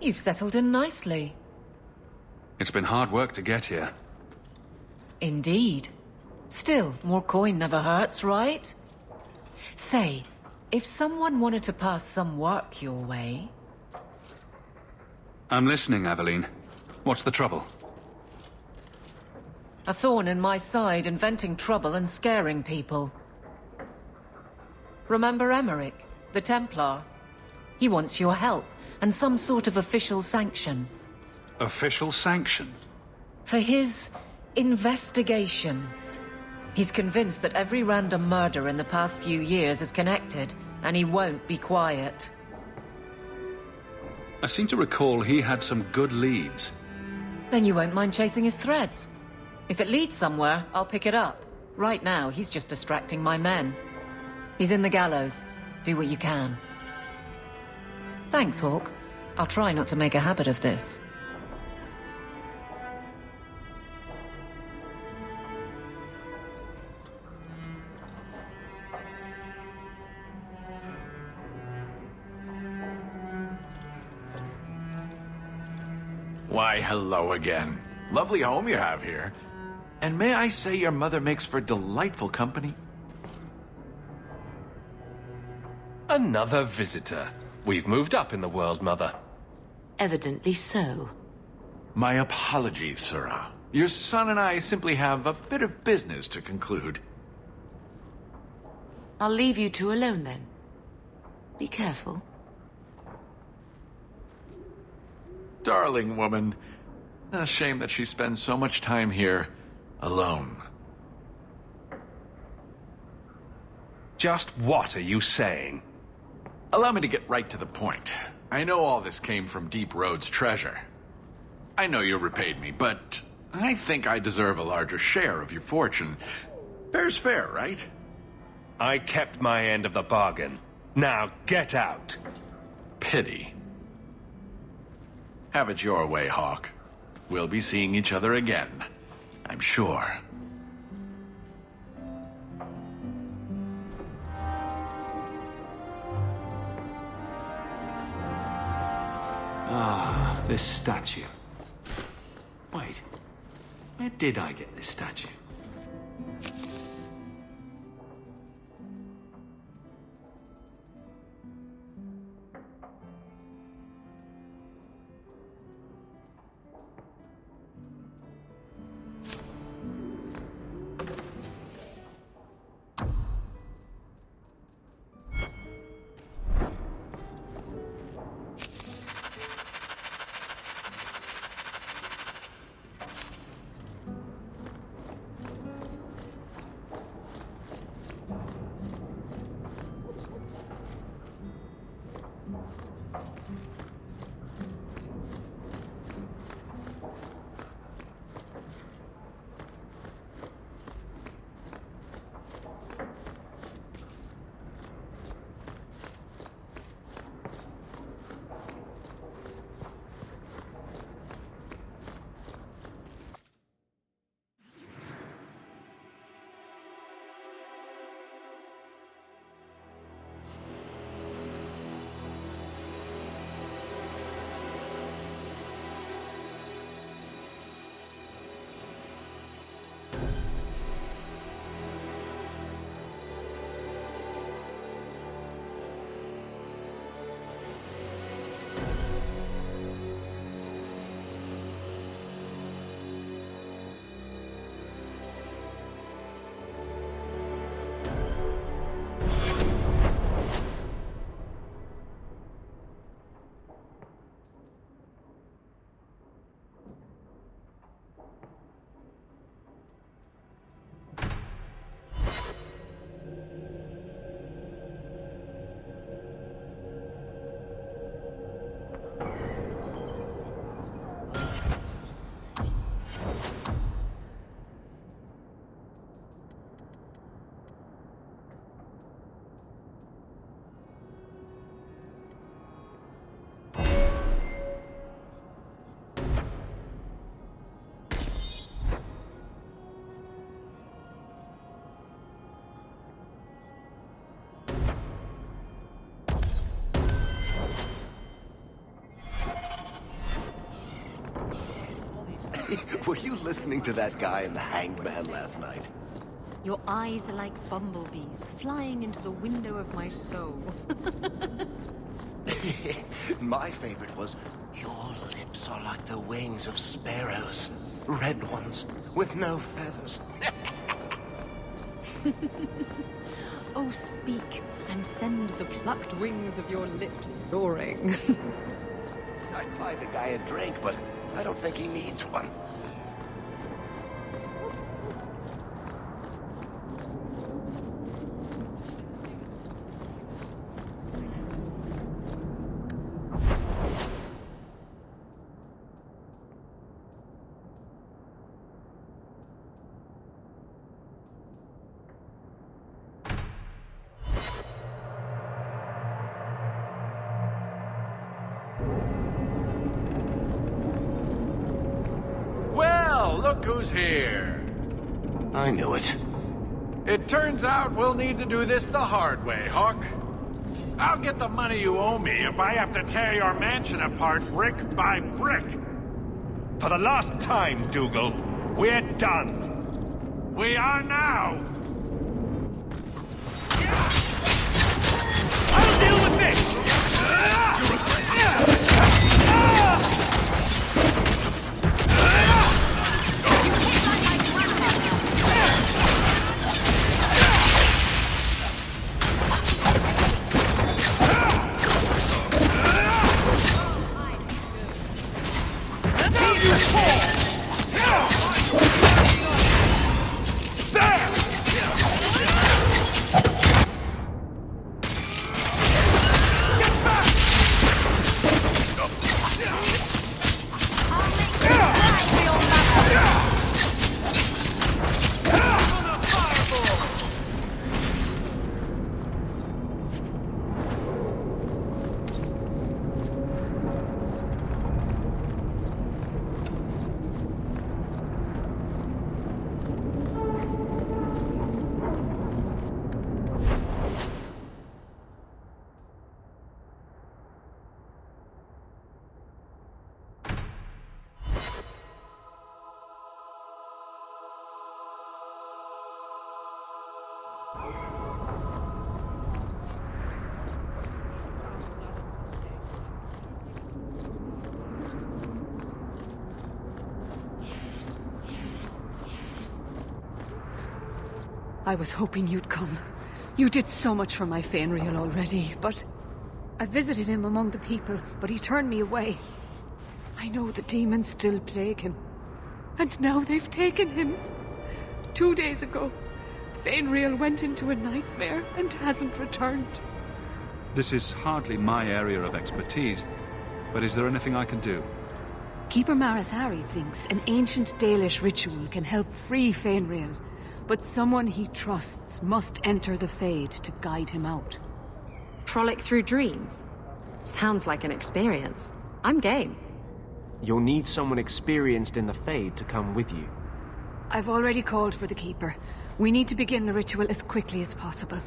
You've settled in nicely. It's been hard work to get here. Indeed. Still, more coin never hurts, right? Say, if someone wanted to pass some work your way... I'm listening, Aveline. What's the trouble? A thorn in my side, inventing trouble and scaring people. Remember Emmerich, the Templar? He wants your help, and some sort of official sanction. Official sanction? For his investigation. He's convinced that every random murder in the past few years is connected, and he won't be quiet. I seem to recall he had some good leads. Then you won't mind chasing his threads. If it leads somewhere, I'll pick it up. Right now, he's just distracting my men. He's in the gallows. Do what you can. Thanks, Hawk. I'll try not to make a habit of this. Why, hello again. Lovely home you have here. And may I say your mother makes for delightful company? Another visitor. We've moved up in the world, Mother. Evidently so. My apologies, Sirrah. Your son and I simply have a bit of business to conclude. I'll leave you two alone then. Be careful. Darling woman. A shame that she spends so much time here, alone. Just what are you saying? Allow me to get right to the point. I know all this came from Deep Road's treasure. I know you repaid me, but I think I deserve a larger share of your fortune. Fair's fair, right? I kept my end of the bargain. Now get out. Pity. Have it your way, Hawk. We'll be seeing each other again, I'm sure. Ah, this statue. Wait, where did I get this statue? Were you listening to that guy in the Hanged Man last night? Your eyes are like bumblebees, flying into the window of my soul. My favorite was, your lips are like the wings of sparrows. Red ones, with no feathers. Oh, speak, and send the plucked wings of your lips soaring. I'd buy the guy a drink, but I don't think he needs one. Well, look who's here. I knew it. It turns out we'll need to do this the hard way, Hawk. I'll get the money you owe me if I have to tear your mansion apart brick by brick. For the last time, Dougal, we're done. We are now. I'll deal with this! I was hoping you'd come. You did so much for my Fainreal already, but... I visited him among the people, but he turned me away. I know the demons still plague him. And now they've taken him. 2 days ago, Fainreal went into a nightmare and hasn't returned. This is hardly my area of expertise, but is there anything I can do? Keeper Marathari thinks an ancient Dalish ritual can help free Fainreal, but someone he trusts must enter the Fade to guide him out. Frolic through dreams? Sounds like an experience. I'm game. You'll need someone experienced in the Fade to come with you. I've already called for the Keeper. We need to begin the ritual as quickly as possible.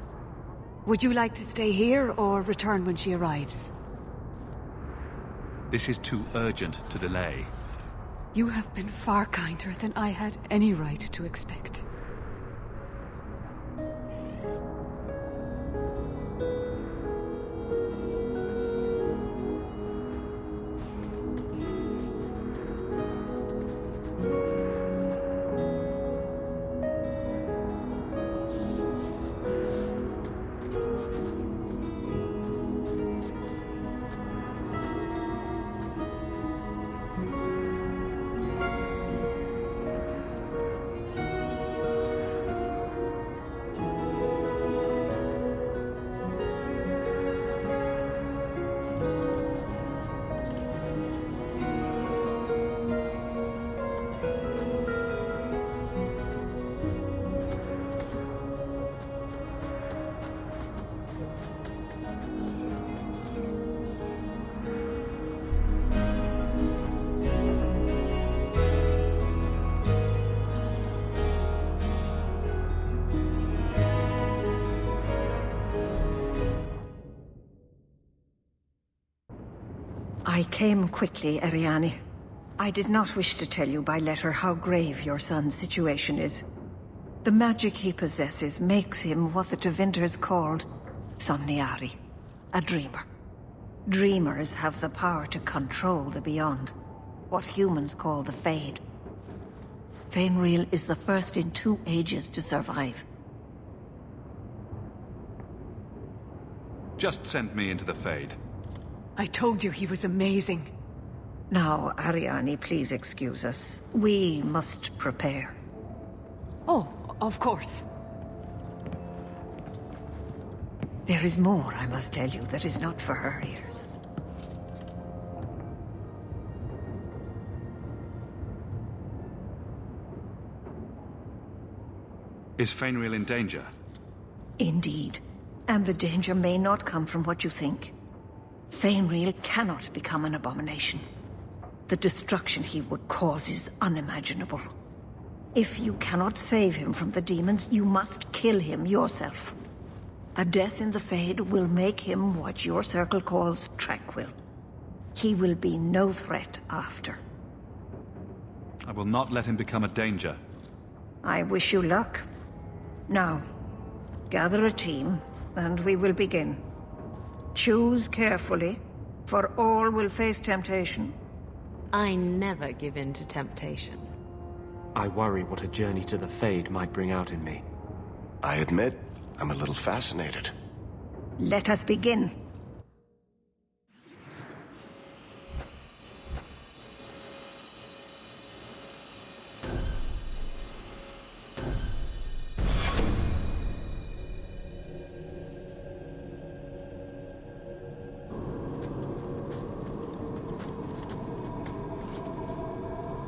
Would you like to stay here or return when she arrives? This is too urgent to delay. You have been far kinder than I had any right to expect. I came quickly, Ariane. I did not wish to tell you by letter how grave your son's situation is. The magic he possesses makes him what the Tevinters called Somniari, a dreamer. Dreamers have the power to control the beyond, what humans call the Fade. Fainreal is the first in 2 ages to survive. Just send me into the Fade. I told you he was amazing. Now, Ariane, please excuse us. We must prepare. Oh, of course. There is more, I must tell you, that is not for her ears. Is Fainriel in danger? Indeed. And the danger may not come from what you think. Fainriel cannot become an abomination. The destruction he would cause is unimaginable. If you cannot save him from the demons, you must kill him yourself. A death in the Fade will make him what your circle calls tranquil. He will be no threat after. I will not let him become a danger. I wish you luck. Now, gather a team, and we will begin. Choose carefully, for all will face temptation. I never give in to temptation. I worry what a journey to the Fade might bring out in me. I admit, I'm a little fascinated. Let us begin.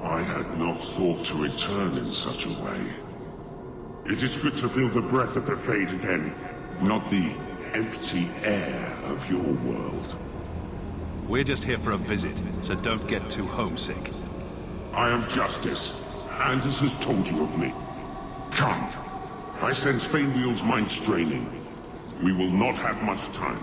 I had not thought to return in such a way. It is good to feel the breath of the Fade again, not the empty air of your world. We're just here for a visit, so don't get too homesick. I am Justice. Anders has told you of me. Come. I sense Fainriel's mind straining. We will not have much time.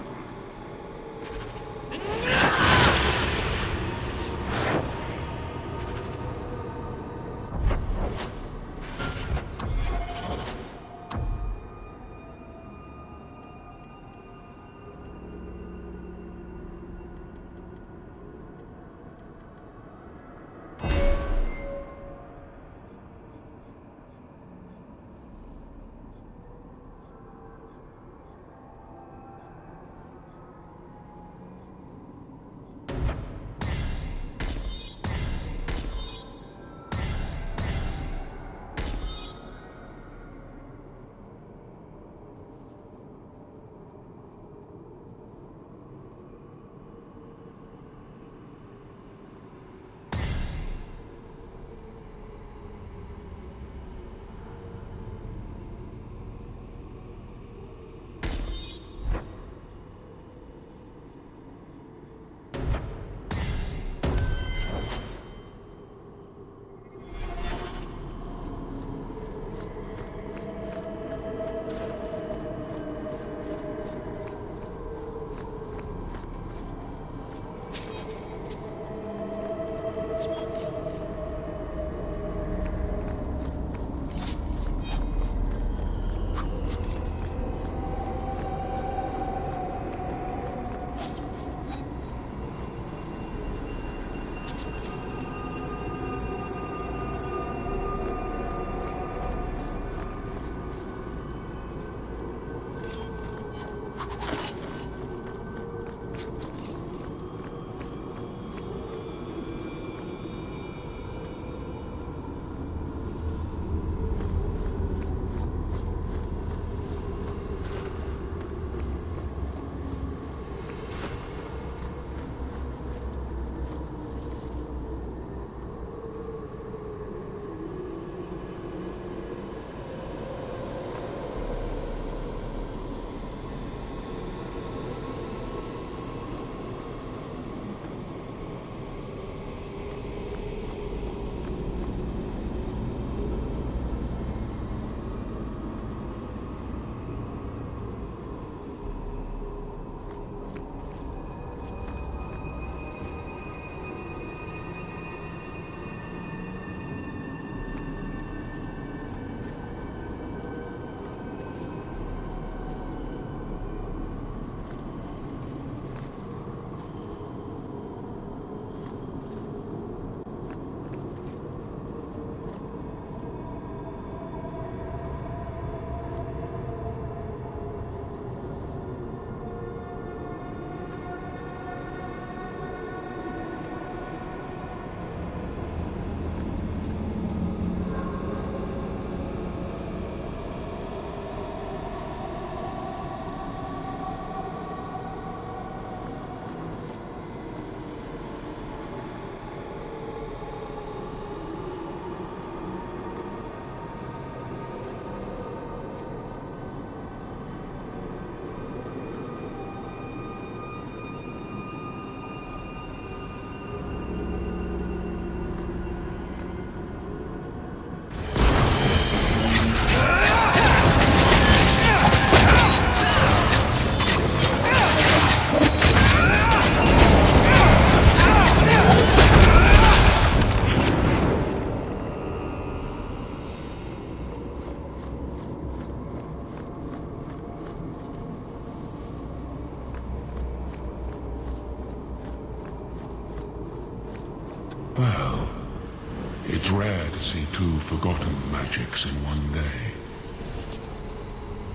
rare to see two forgotten magics in one day.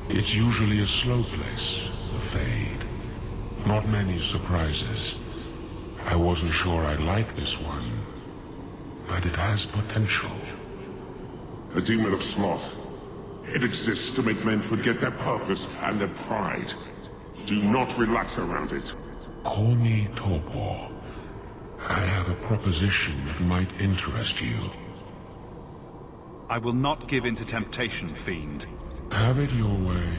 It's usually a slow place, the Fade. Not many surprises. I wasn't sure I'd like this one, but it has potential. A demon of sloth. It exists to make men forget their purpose and their pride. Do not relax around it. Call me Torpor. I have a proposition that might interest you. I will not give in to temptation, Fiend. Have it your way.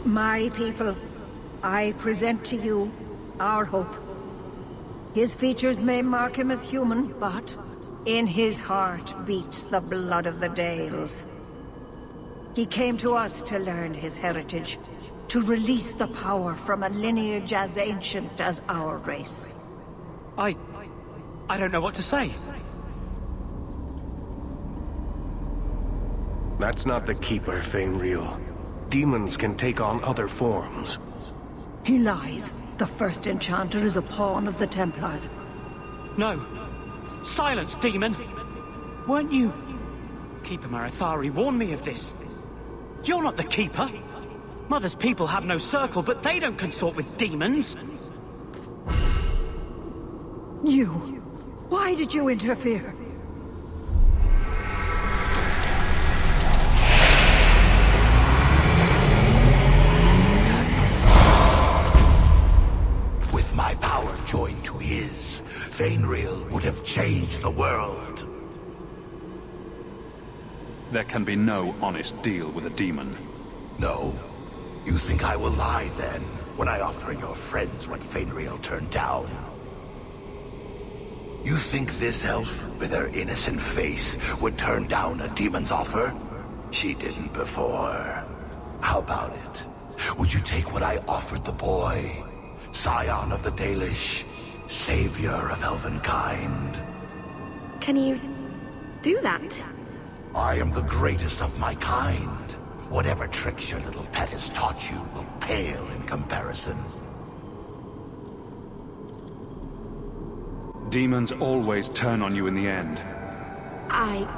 My people, I present to you our hope. His features may mark him as human, but in his heart beats the blood of the Dales. He came to us to learn his heritage, to release the power from a lineage as ancient as our race. I don't know what to say. That's not the Keeper, Fainreal. Demons can take on other forms. He lies. The first enchanter is a pawn of the Templars. No. Silence, demon! Weren't you... Keeper Marathari warned me of this. You're not the Keeper. Mother's people have no circle, but they don't consort with demons. You! Why did you interfere? With my power joined to his, Fainreal would have changed the world. There can be no honest deal with a demon. No? You think I will lie then, when I offer your friends what Fainreal turned down? You think this elf, with her innocent face, would turn down a demon's offer? She didn't before. How about it? Would you take what I offered the boy? Scion of the Dalish, savior of elvenkind. Can you do that? I am the greatest of my kind. Whatever tricks your little pet has taught you will pale in comparison. Demons always turn on you in the end. I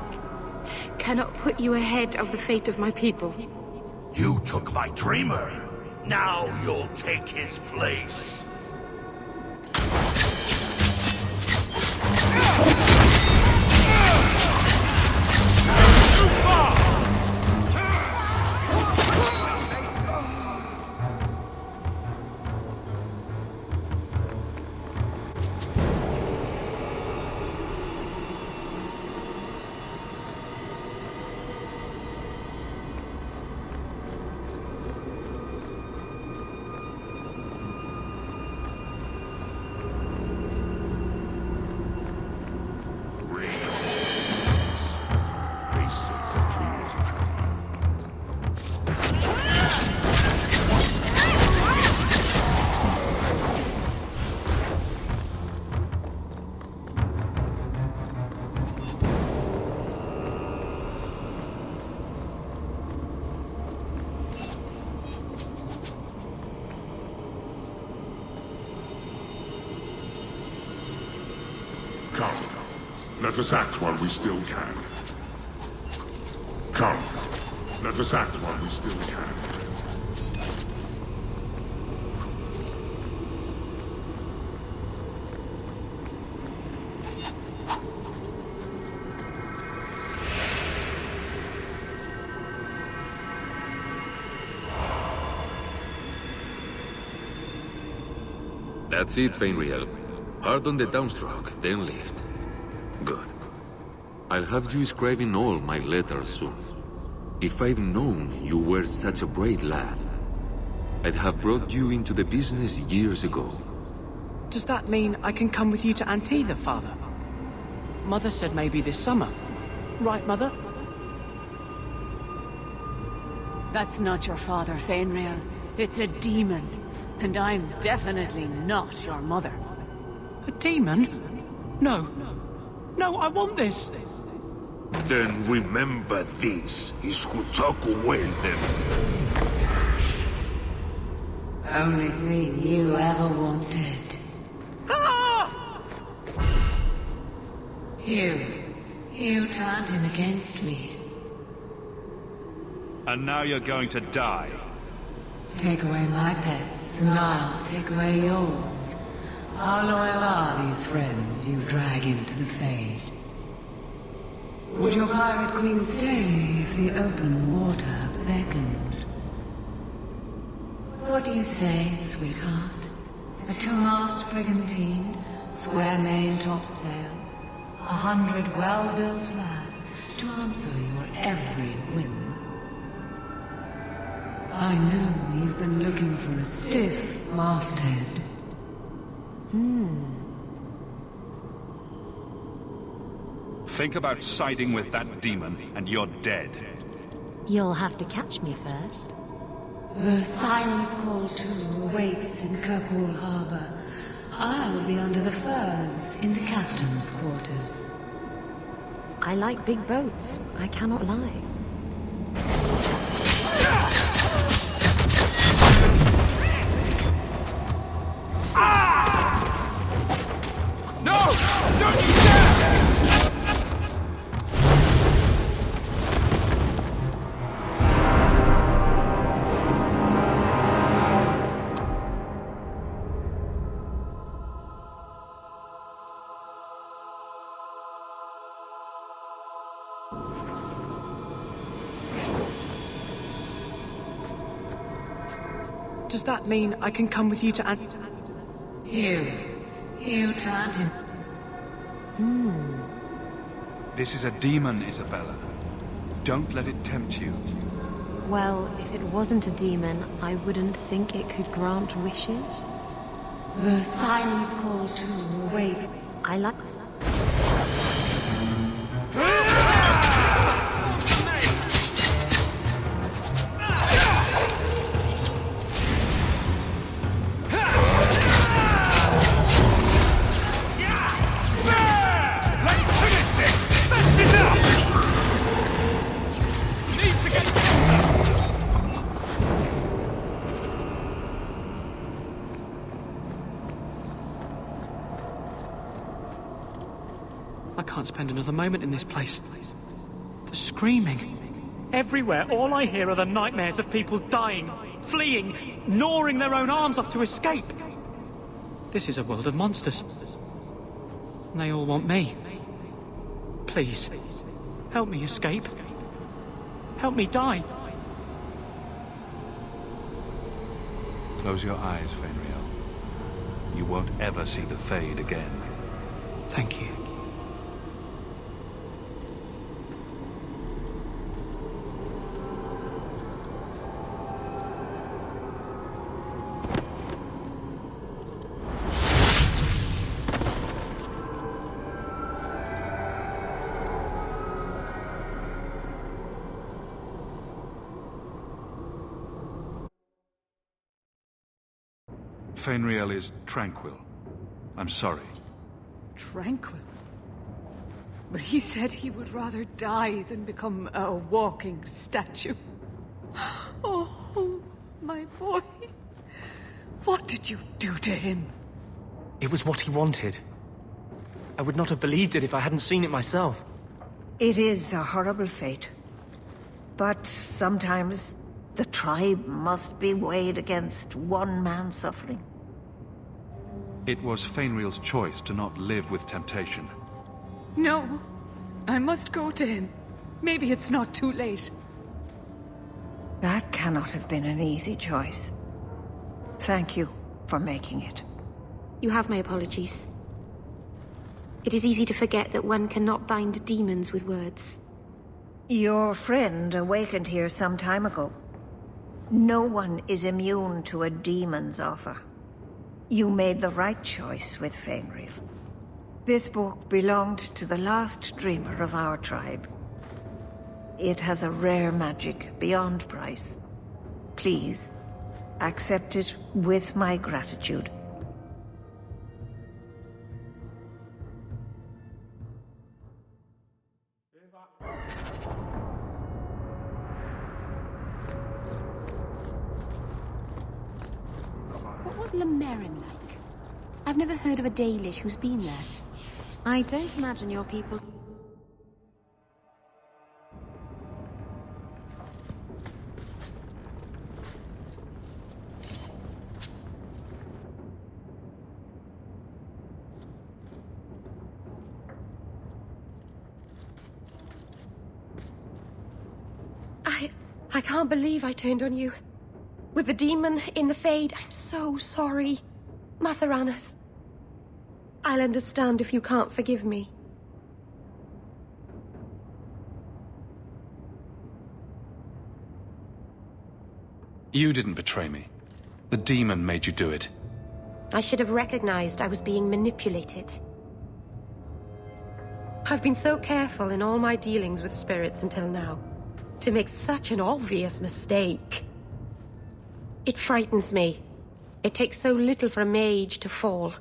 cannot put you ahead of the fate of my people. You took my dreamer. Now you'll take his place. Come, let us act while we still can. Come, let us act while we still can. That's it, Fenriel. Hard on the downstroke, then lift. Good. I'll have you scribing all my letters soon. If I'd known you were such a brave lad, I'd have brought you into the business years ago. Does that mean I can come with you to Antitha, Father? Mother said maybe this summer. Right, Mother? That's not your father, Fenriel. It's a demon. And I'm definitely not your mother. A demon? No. No, I want this! Then remember this is who took away them. Only thing you ever wanted. Ah! You turned him against me. And now you're going to die. Take away my pets, and I'll take away yours. How loyal are these friends you drag into the Fade? Would your pirate queen stay if the open water beckoned? What do you say, sweetheart? A two-mast brigantine, square main topsail, 100 well-built lads to answer your every whim. I know you've been looking for a stiff masthead. Think about siding with that demon, and you're dead. You'll have to catch me first. The Siren's Call 2 awaits in Kirkwall Harbor. I'll be under the firs in the captain's quarters. I like big boats, I cannot lie. No! Don't you dare! Does that mean I can come with you to You turned him. This is a demon, Isabella. Don't let it tempt you. Well, if it wasn't a demon, I wouldn't think it could grant wishes. The Siren's Call 2 awaits. I like... I can't spend another moment in this place. The screaming. Everywhere, all I hear are the nightmares of people dying, fleeing, gnawing their own arms off to escape. This is a world of monsters. And they all want me. Please, help me escape. Help me die. Close your eyes, Fenriel. You won't ever see the Fade again. Thank you. Fenriel is tranquil. I'm sorry. Tranquil? But he said he would rather die than become a walking statue. Oh, my boy. What did you do to him? It was what he wanted. I would not have believed it if I hadn't seen it myself. It is a horrible fate. But sometimes the tribe must be weighed against one man's suffering. It was Fenriel's choice to not live with temptation. No. I must go to him. Maybe it's not too late. That cannot have been an easy choice. Thank you for making it. You have my apologies. It is easy to forget that one cannot bind demons with words. Your friend awakened here some time ago. No one is immune to a demon's offer. You made the right choice with Fenriel. This book belonged to the last dreamer of our tribe. It has a rare magic beyond price. Please, accept it with my gratitude. What was Lemerin like? I've never heard of a Dalish who's been there. I don't imagine your people... I can't believe I turned on you. With the demon in the Fade, I'm so sorry. Masaranas. I'll understand if you can't forgive me. You didn't betray me. The demon made you do it. I should have recognized I was being manipulated. I've been so careful in all my dealings with spirits until now. To make such an obvious mistake. It frightens me. It takes so little for a mage to fall.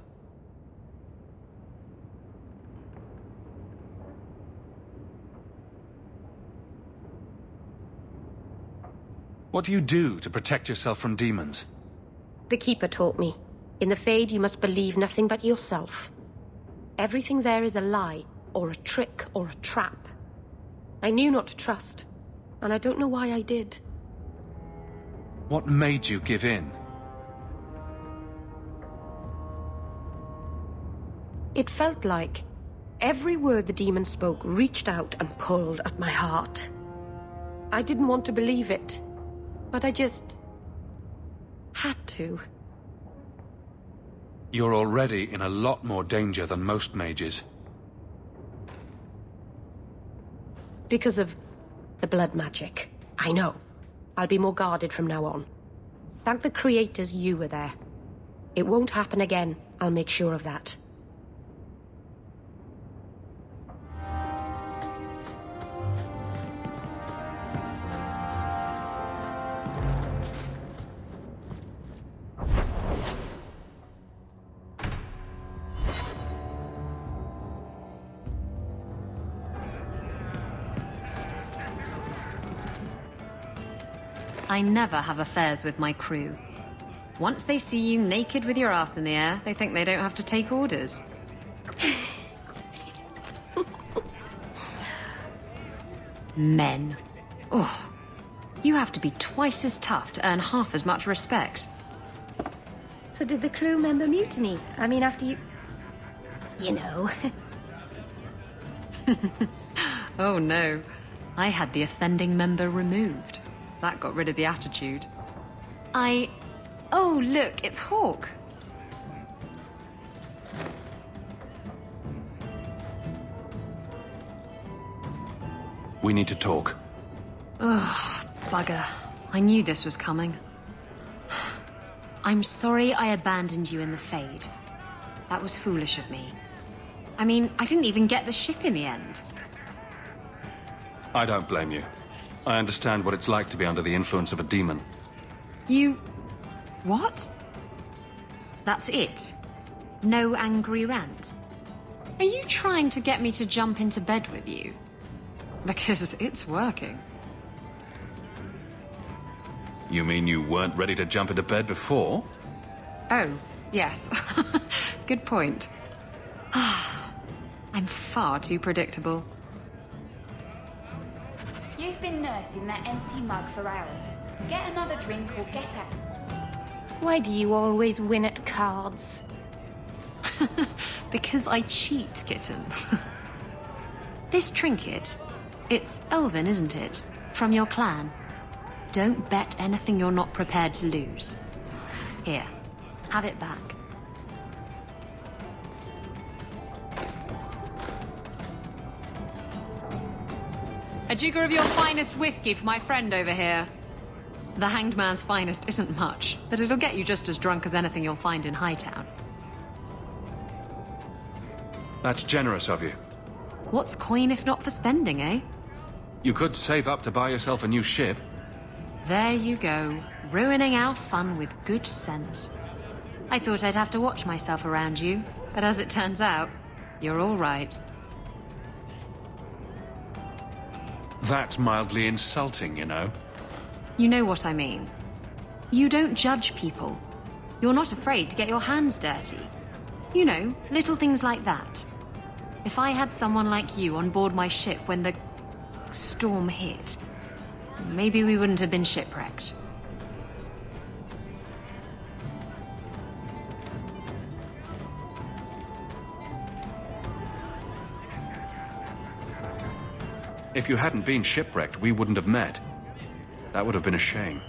What do you do to protect yourself from demons? The Keeper taught me. In the Fade, you must believe nothing but yourself. Everything there is a lie, or a trick, or a trap. I knew not to trust, and I don't know why I did. What made you give in? It felt like every word the demon spoke reached out and pulled at my heart. I didn't want to believe it, but I just had to. You're already in a lot more danger than most mages. Because of the blood magic. I know. I'll be more guarded from now on. Thank the creators you were there. It won't happen again, I'll make sure of that. I never have affairs with my crew. Once they see you naked with your ass in the air, they think they don't have to take orders. Men. Oh, you have to be twice as tough to earn half as much respect. So did the crew member mutiny? I mean, after you... You know. Oh no. I had the offending member removed. That got rid of the attitude. Oh, look, it's Hawk. We need to talk. Ugh, bugger. I knew this was coming. I'm sorry I abandoned you in the Fade. That was foolish of me. I mean, I didn't even get the ship in the end. I don't blame you. I understand what it's like to be under the influence of a demon. You... what? That's it? No angry rant? Are you trying to get me to jump into bed with you? Because it's working. You mean you weren't ready to jump into bed before? Oh, yes. Good point. I'm far too predictable. You've been nursing that empty mug for hours. Get another drink or get out. Why do you always win at cards? Because I cheat, kitten. This trinket, it's Elven, isn't it? From your clan. Don't bet anything you're not prepared to lose. Here, have it back. A jigger of your finest whiskey for my friend over here. The Hanged Man's finest isn't much, but it'll get you just as drunk as anything you'll find in Hightown. That's generous of you. What's coin if not for spending, eh? You could save up to buy yourself a new ship. There you go, ruining our fun with good sense. I thought I'd have to watch myself around you, but as it turns out, you're all right. That's mildly insulting, you know. You know what I mean. You don't judge people. You're not afraid to get your hands dirty. You know, little things like that. If I had someone like you on board my ship when the storm hit, maybe we wouldn't have been shipwrecked. If you hadn't been shipwrecked, we wouldn't have met. That would have been a shame.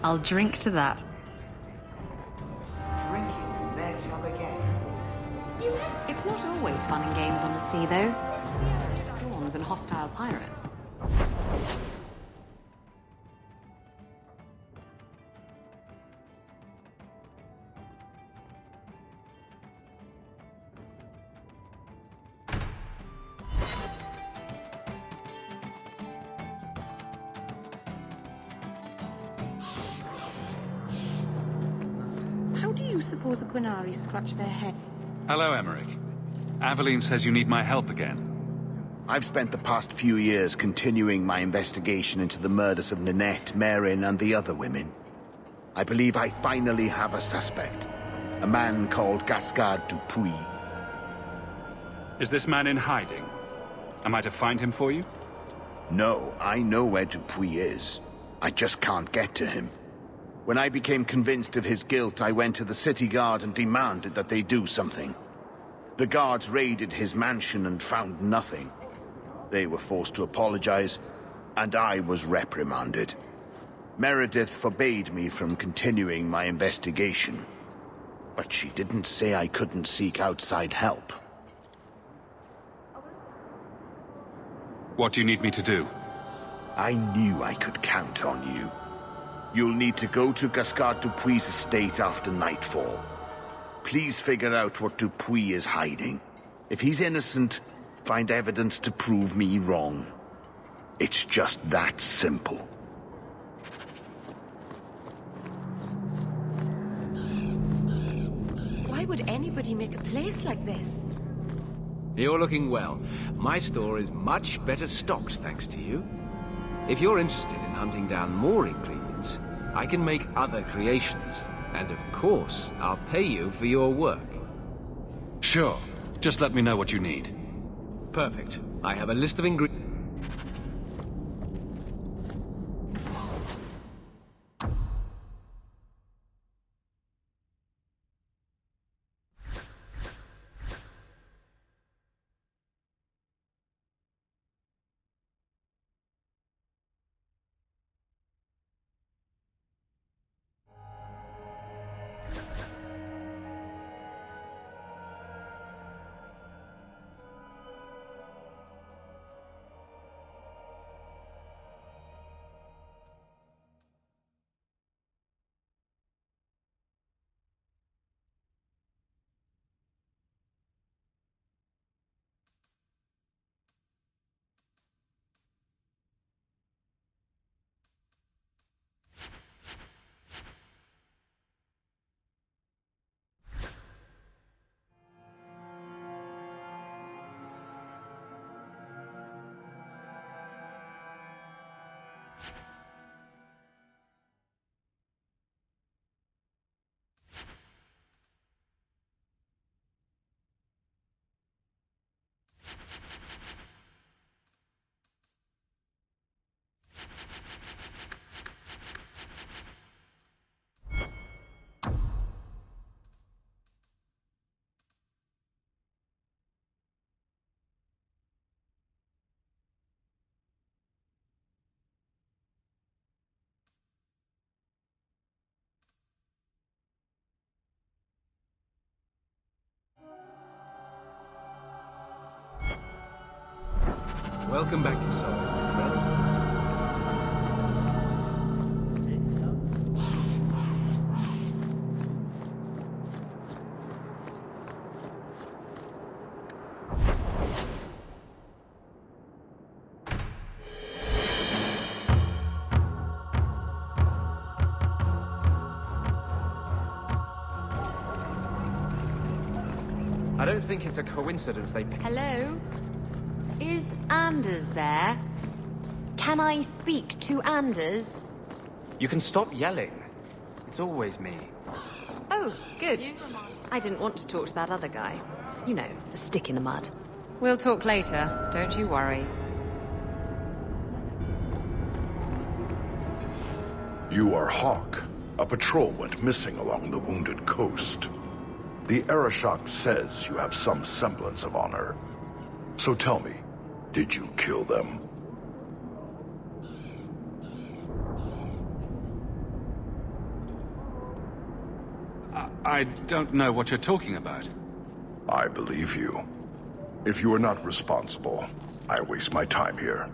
I'll drink to that. Drinking from their tub again. It's not always fun and games on the sea, though. There are storms and hostile pirates. How do you suppose the Quinari scratch their head? Hello, Emmerich. Aveline says you need my help again. I've spent the past few years continuing my investigation into the murders of Ninette, Marin, and the other women. I believe I finally have a suspect. A man called Gascard Dupuis. Is this man in hiding? Am I to find him for you? No, I know where Dupuis is. I just can't get to him. When I became convinced of his guilt, I went to the city guard and demanded that they do something. The guards raided his mansion and found nothing. They were forced to apologize, and I was reprimanded. Meredith forbade me from continuing my investigation. But she didn't say I couldn't seek outside help. What do you need me to do? I knew I could count on you. You'll need to go to Gascard Dupuis' estate after nightfall. Please figure out what Dupuis is hiding. If he's innocent, find evidence to prove me wrong. It's just that simple. Why would anybody make a place like this? You're looking well. My store is much better stocked, thanks to you. If you're interested in hunting down more ingredients, I can make other creations. And of course, I'll pay you for your work. Sure. Just let me know what you need. Perfect. I have a list of ingredients. Welcome back to Salt, friend. I don't think it's a coincidence they... Hello? Is Anders there? Can I speak to Anders? You can stop yelling. It's always me. Oh, good. I didn't want to talk to that other guy. You know, the stick in the mud. We'll talk later, don't you worry. You are Hawk. A patrol went missing along the wounded coast. The Arashok says you have some semblance of honor. So tell me, did you kill them? I don't know what you're talking about. I believe you. If you are not responsible, I waste my time here.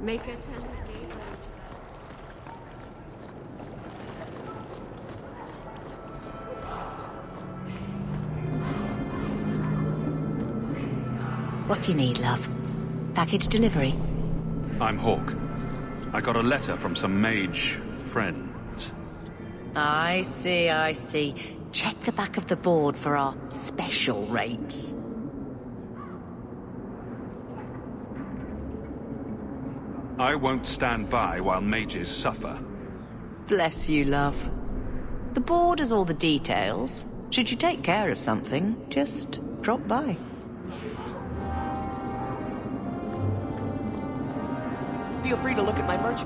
Make her turn her gaze on What do you need, love? Package delivery? I'm Hawk. I got a letter from some mage friends. I see, I see. Check the back of the board for our special rates. I won't stand by while mages suffer. Bless you, love. The board has all the details. Should you take care of something, just drop by. Feel free to look at my merch.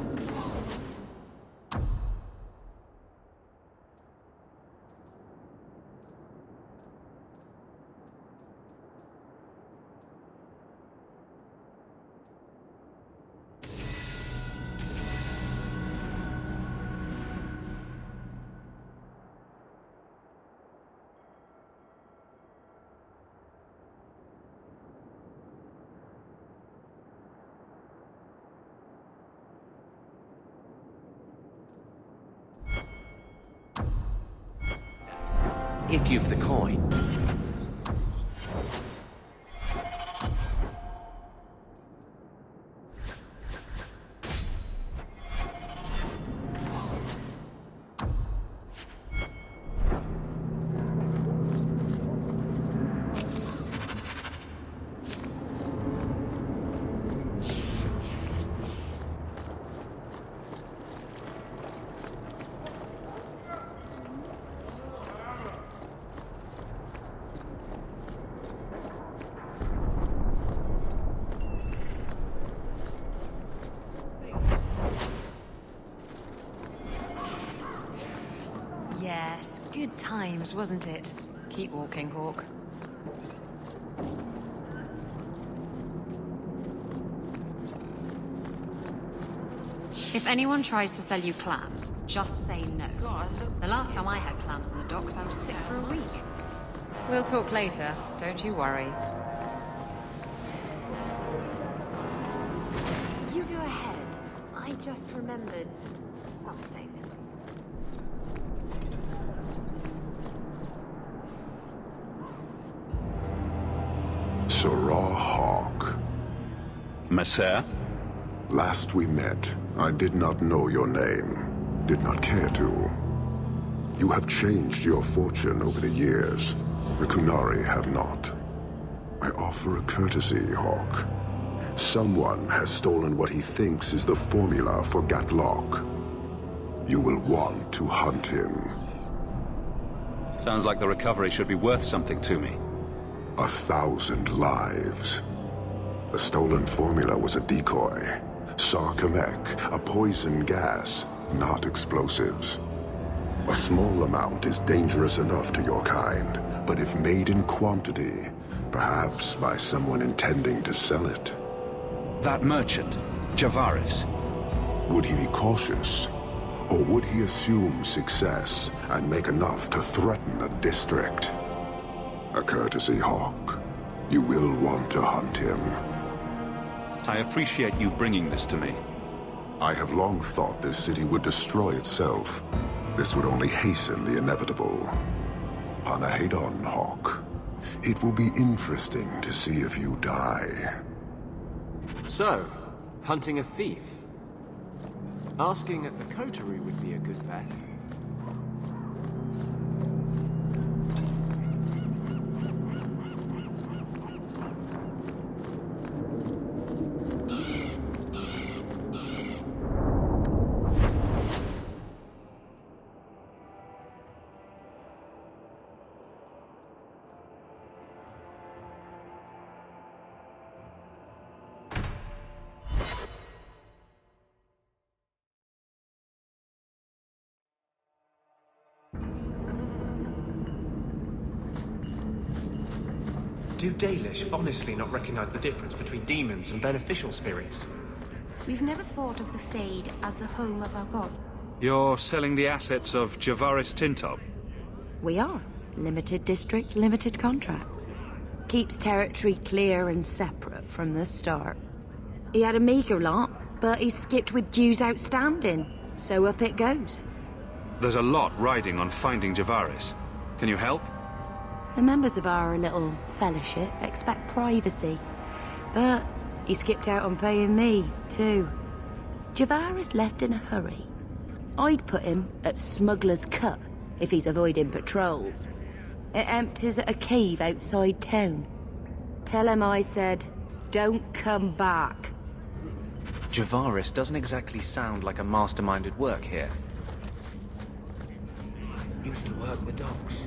If you've the coin. Yes, good times, wasn't it? Keep walking, Hawk. If anyone tries to sell you clams, just say no. The last time I had clams in the docks, I was sick for a week. We'll talk later, don't you worry. You go ahead. I just remembered something. Sarah Hawk. Messer? Last we met, I did not know your name. Did not care to. You have changed your fortune over the years. The Kunari have not. I offer a courtesy, Hawk. Someone has stolen what he thinks is the formula for Gatlok. You will want to hunt him. Sounds like the recovery should be worth something to me. 1,000 lives. The stolen formula was a decoy. Sarkamek, a poison gas, not explosives. A small amount is dangerous enough to your kind, but if made in quantity, perhaps by someone intending to sell it, That merchant, Javaris. Would he be cautious? Or would he assume success and make enough to threaten a district? A courtesy, Hawk. You will want to hunt him. I appreciate you bringing this to me. I have long thought this city would destroy itself. This would only hasten the inevitable. Panahedon, Hawk. It will be interesting to see if you die. So, hunting a thief. Asking at the coterie would be a good bet. Do Dalish honestly not recognize the difference between demons and beneficial spirits? We've never thought of the Fade as the home of our god. You're selling the assets of Javaris Tintop? We are. Limited districts, limited contracts. Keeps territory clear and separate from the start. He had a meager lot, but he skipped with dues outstanding, so up it goes. There's a lot riding on finding Javaris. Can you help? The members of our little fellowship expect privacy, but he skipped out on paying me, too. Javaris left in a hurry. I'd put him at Smuggler's Cut if he's avoiding patrols. It empties at a cave outside town. Tell him I said, don't come back. Javaris doesn't exactly sound like a mastermind at work here. Used to work the docks.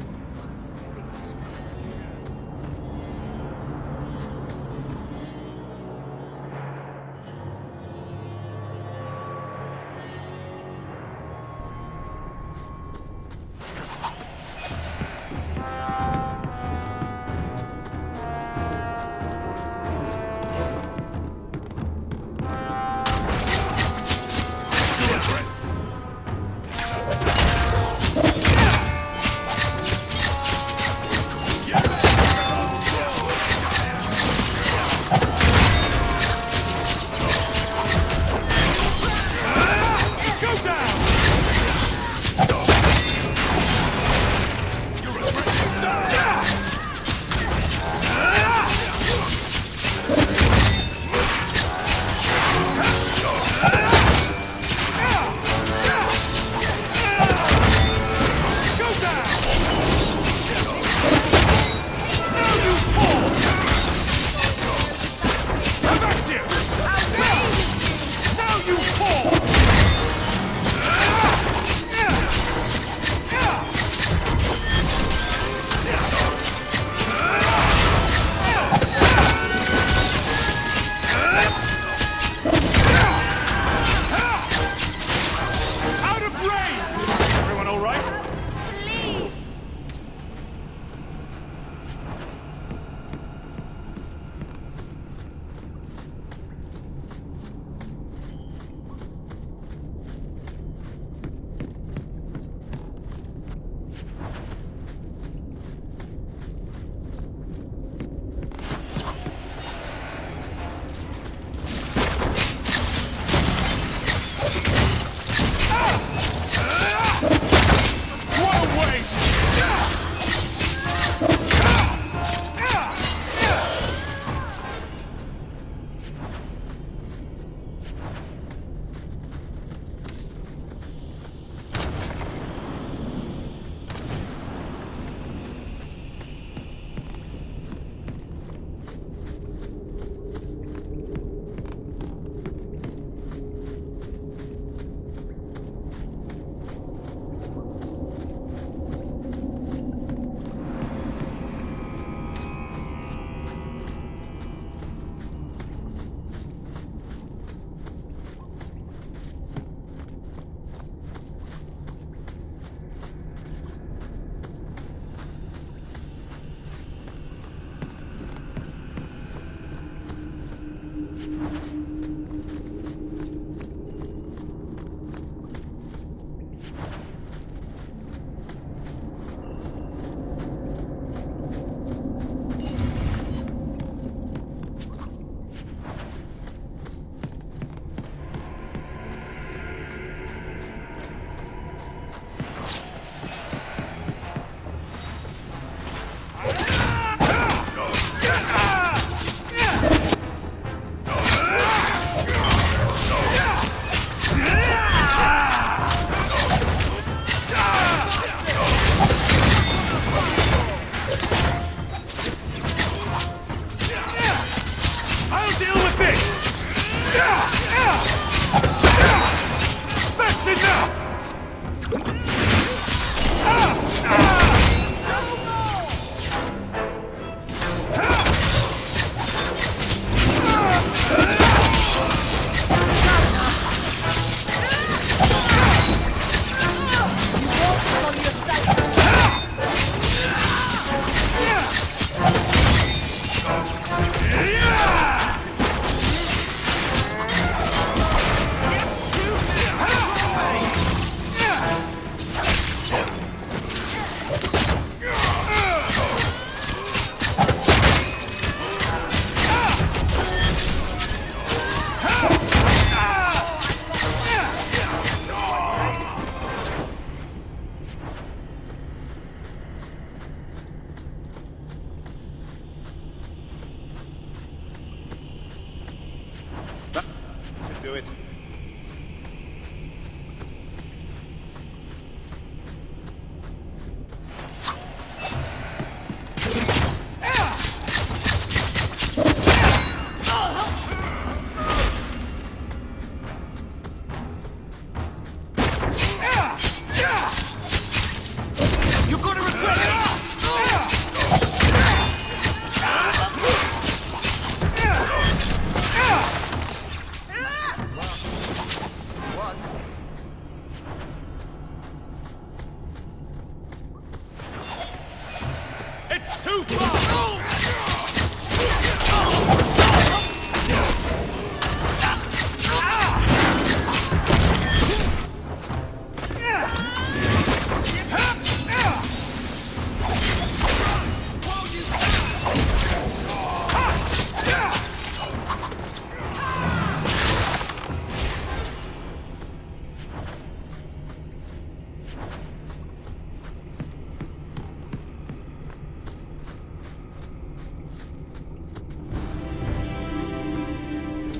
too far!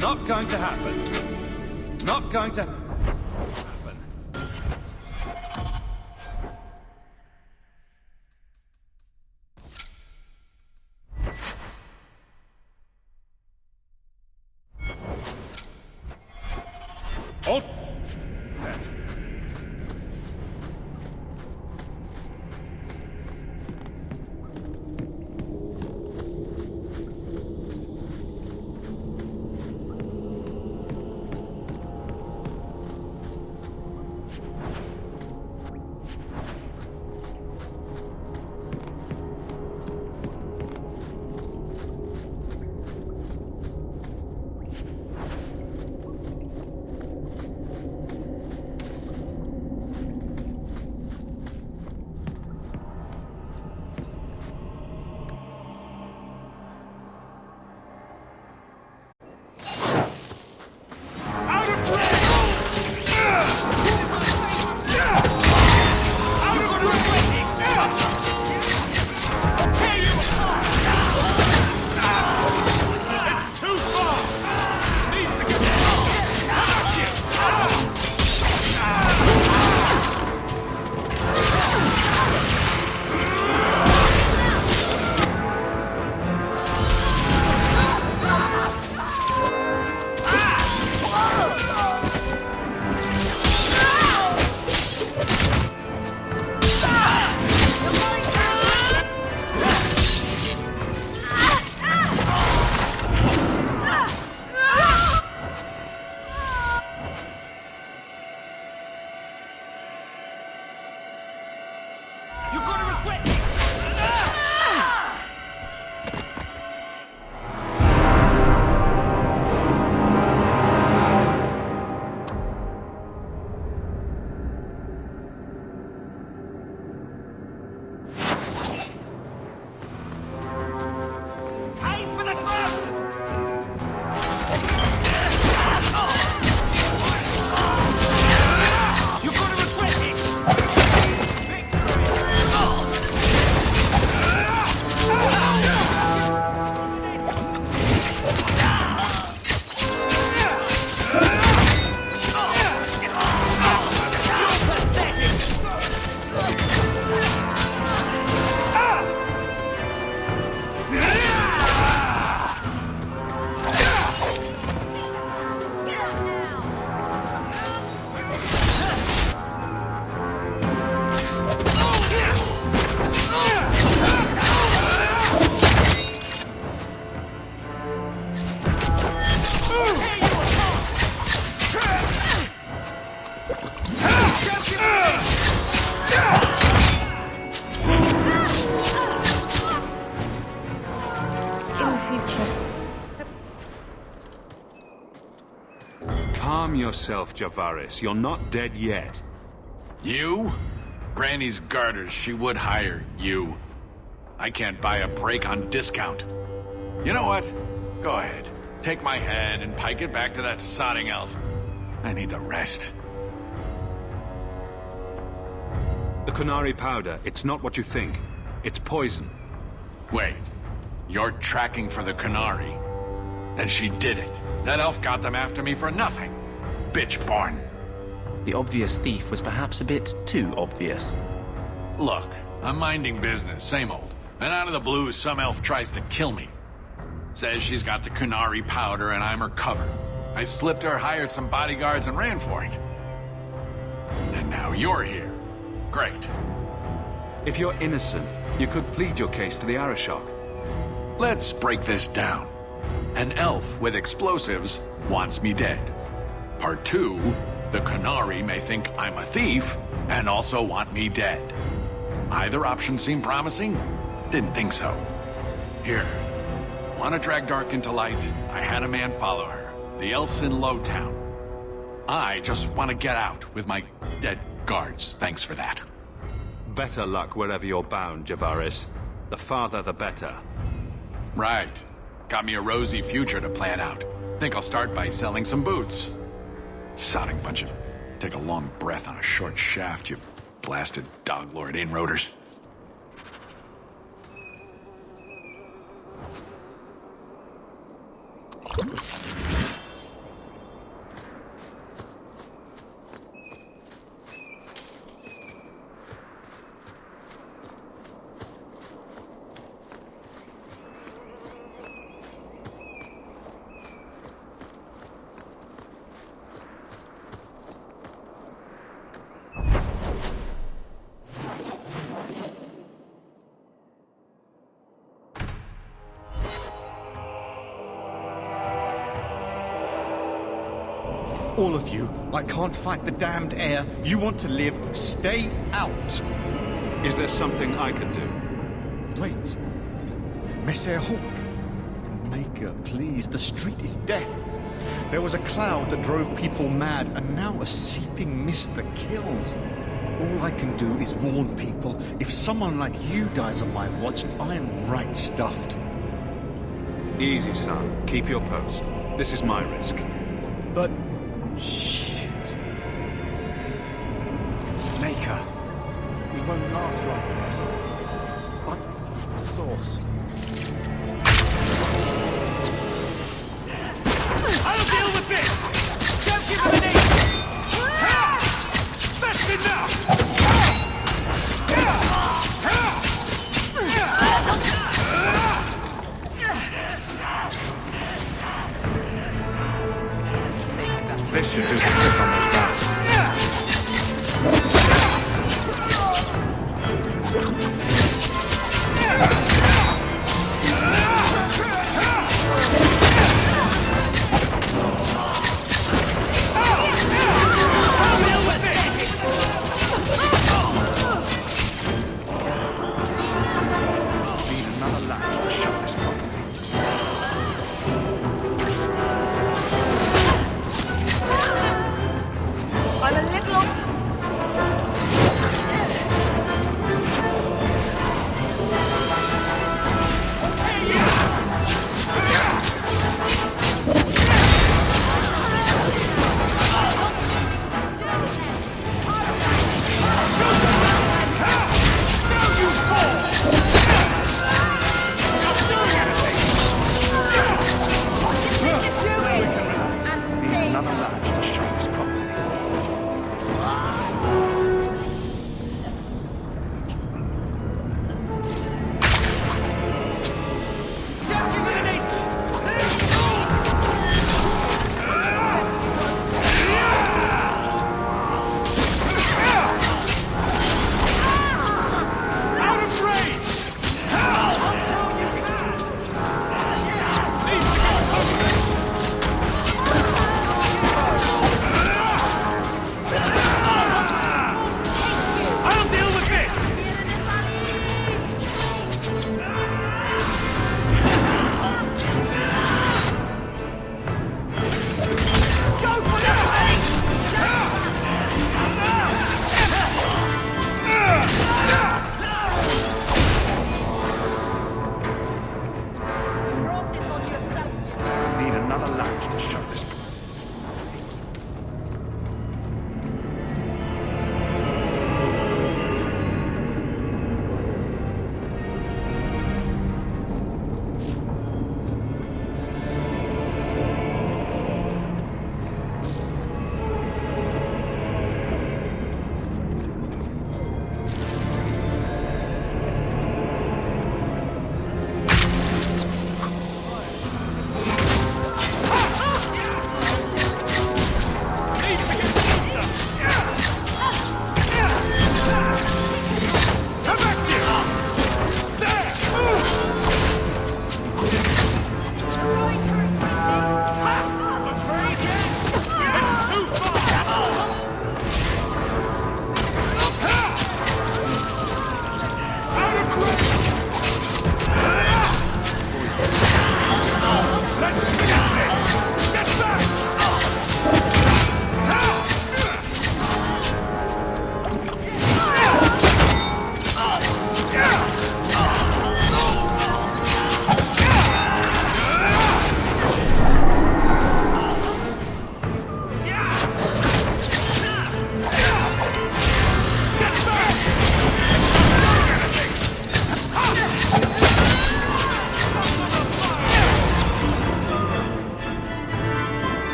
Not going to happen. Not going to happen. All set. Calm yourself, Javaris. You're not dead yet. You? Granny's garters, she would hire you. I can't buy a break on discount. You know what? Go ahead. Take my head and pike it back to that sodding elf. I need the rest. The Kunari powder, it's not what you think. It's poison. Wait. You're tracking for the Kunari? Then she did it. That elf got them after me for nothing. Bitch born. The obvious thief was perhaps a bit too obvious. Look, I'm minding business, same old. And out of the blue, some elf tries to kill me. Says she's got the Kunari powder and I'm her cover. I slipped her, hired some bodyguards, and ran for it. And now you're here. Great. If you're innocent, you could plead your case to the Arashok. Let's break this down. An elf with explosives wants me dead. Part 2, the Kunari may think I'm a thief and also want me dead. Either option seem promising? Didn't think so. Here. Want to drag Dark into light? I had a man follow her. The elf's in Lowtown. I just want to get out with my dead guards. Thanks for that. Better luck wherever you're bound, Javaris. The farther, the better. Right. Got me a rosy future to plan out. Think I'll start by selling some boots. Sodding bunch of... Take a long breath on a short shaft, you blasted dog-lord inroaders. All of you, I can't fight the damned air. You want to live, stay out. Is there something I can do? Wait. Messer Hawk. Maker, please, the street is death. There was a cloud that drove people mad, and now a seeping mist that kills. All I can do is warn people. If someone like you dies on my watch, I'm right stuffed. Easy, son. Keep your post. This is my risk. But... shit. Maker, we won't last long on this. What source? I'll deal with this! Don't give him an ace! That's enough! This should do the trick on those bats.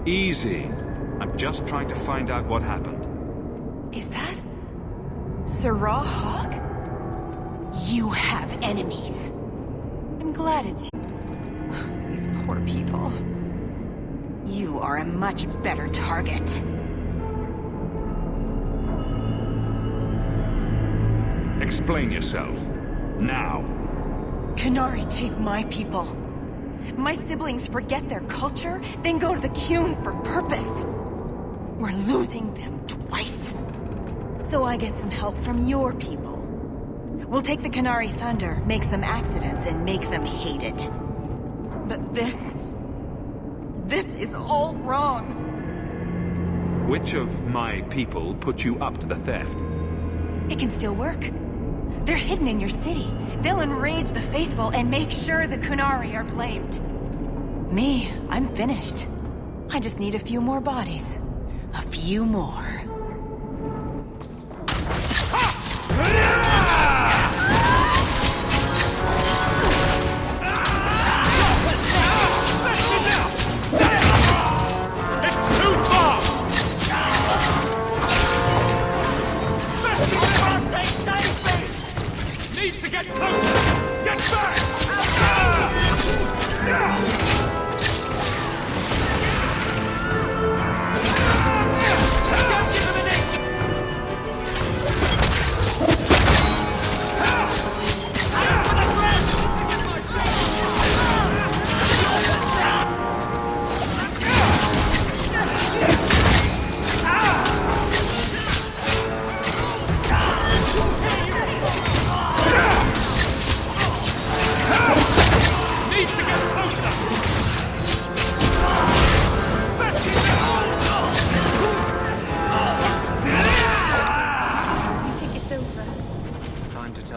Easy. I'm just trying to find out what happened. Is that Sirrah Hawk? You have enemies. I'm glad it's you. These poor people. You are a much better target. Explain yourself. Now. Qunari take my people. My siblings forget their culture, then go to the Qun for purpose. We're losing them twice. So I get some help from your people. We'll take the Qunari Thunder, make some accidents, and make them hate it. But this is all wrong. Which of my people put you up to the theft? It can still work. They're hidden in your city. They'll enrage the faithful and make sure the Qunari are blamed. Me, I'm finished. I just need a few more bodies. A few more. Need to get closer! Get back!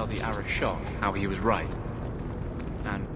The Arashok how he was right. And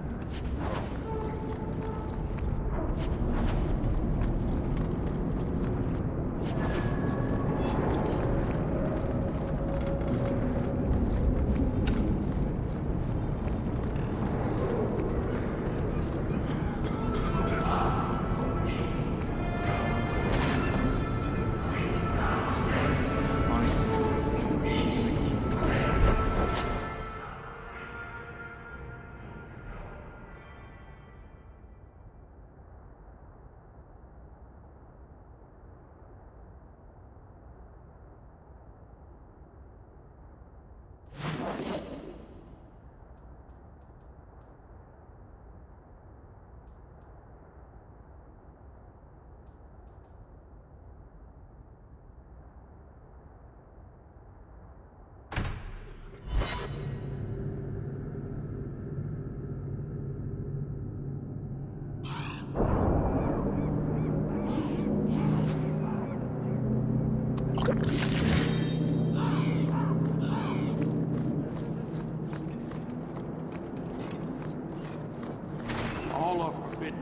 All are forbidden.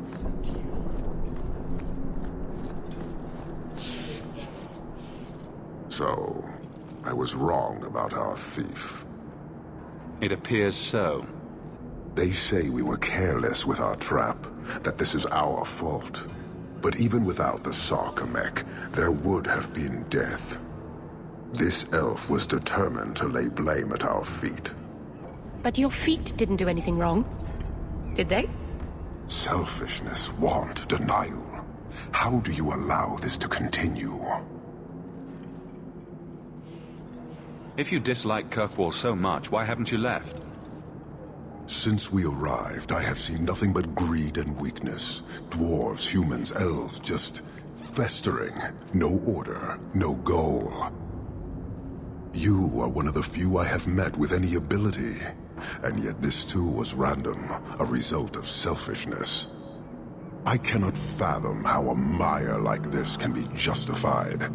Except you. So, I was wrong about our thief. It appears so. They say we were careless with our trap, that this is our fault. But even without the Sarkamek, there would have been death. This elf was determined to lay blame at our feet. But your feet didn't do anything wrong, did they? Selfishness, want, denial. How do you allow this to continue? If you dislike Kirkwall so much, why haven't you left? Since we arrived, I have seen nothing but greed and weakness. Dwarves, humans, elves, just festering. No order, no goal. You are one of the few I have met with any ability. And yet this too was random, a result of selfishness. I cannot fathom how a mire like this can be justified.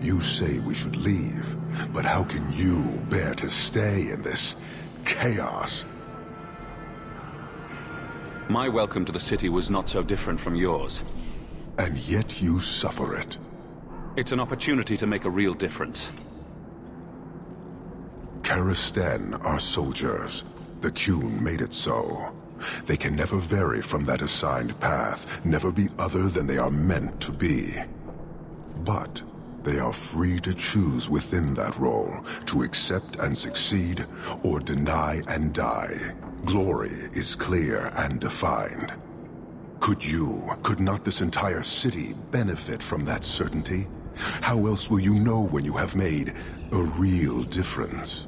You say we should leave, but how can you bear to stay in this chaos? My welcome to the city was not so different from yours. And yet you suffer it. It's an opportunity to make a real difference. Karisten are soldiers. The Qun made it so. They can never vary from that assigned path, never be other than they are meant to be. But they are free to choose within that role, to accept and succeed, or deny and die. Glory is clear and defined. Could not this entire city benefit from that certainty? How else will you know when you have made a real difference?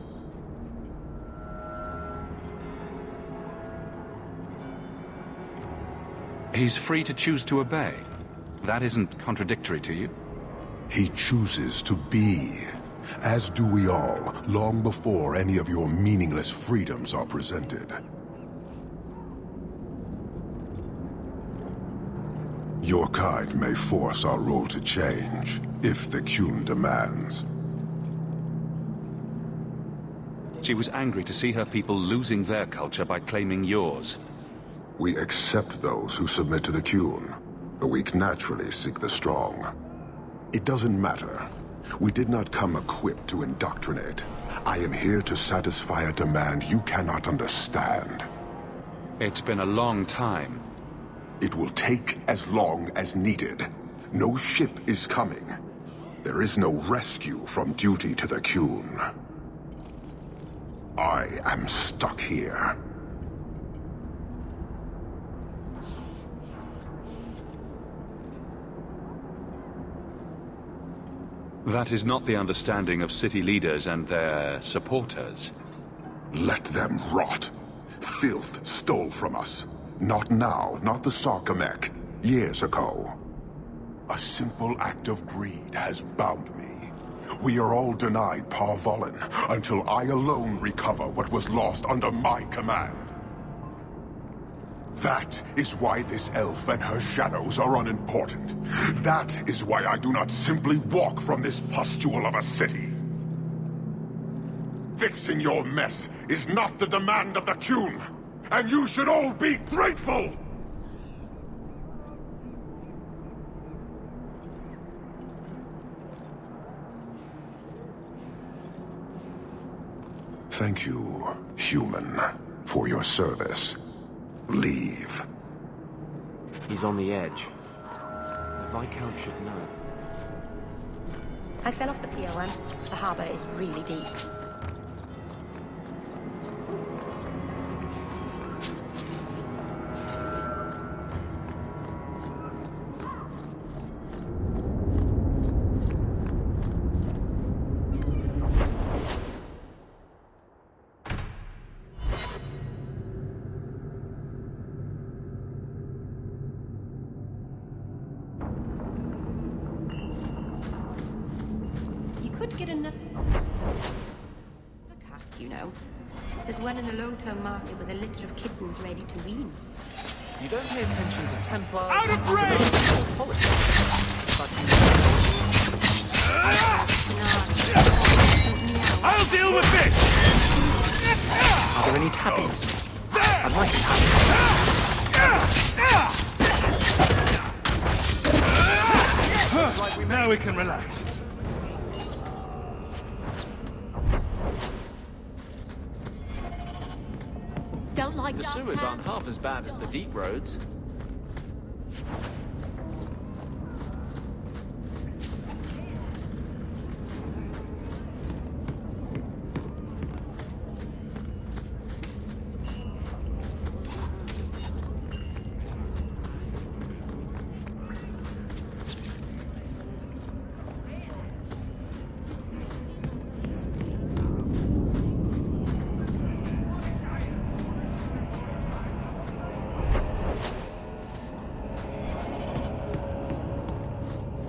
He's free to choose to obey. That isn't contradictory to you? He chooses to be, as do we all, long before any of your meaningless freedoms are presented. Your kind may force our role to change, if the Qun demands. She was angry to see her people losing their culture by claiming yours. We accept those who submit to the Qun. The weak naturally seek the strong. It doesn't matter. We did not come equipped to indoctrinate. I am here to satisfy a demand you cannot understand. It's been a long time. It will take as long as needed. No ship is coming. There is no rescue from duty to the Qun. I am stuck here. That is not the understanding of city leaders and their supporters. Let them rot. Filth stole from us. Not now, not the Sarkamek. Years ago. A simple act of greed has bound me. We are all denied Parvolin until I alone recover what was lost under my command. That is why this elf and her shadows are unimportant. That is why I do not simply walk from this pustule of a city. Fixing your mess is not the demand of the Qun, and you should all be grateful! Thank you, human, for your service. Leave. He's on the edge. The Viscount should know. I fell off the pier once. The harbor is really deep. There's one in the low-town market with a litter of kittens ready to wean. You don't pay attention to Templars... Out of range! I'll deal with this! Are there any tabbies? I'd like a tabby. Now we can relax. Don't like the sewers aren't half as bad as the deep roads.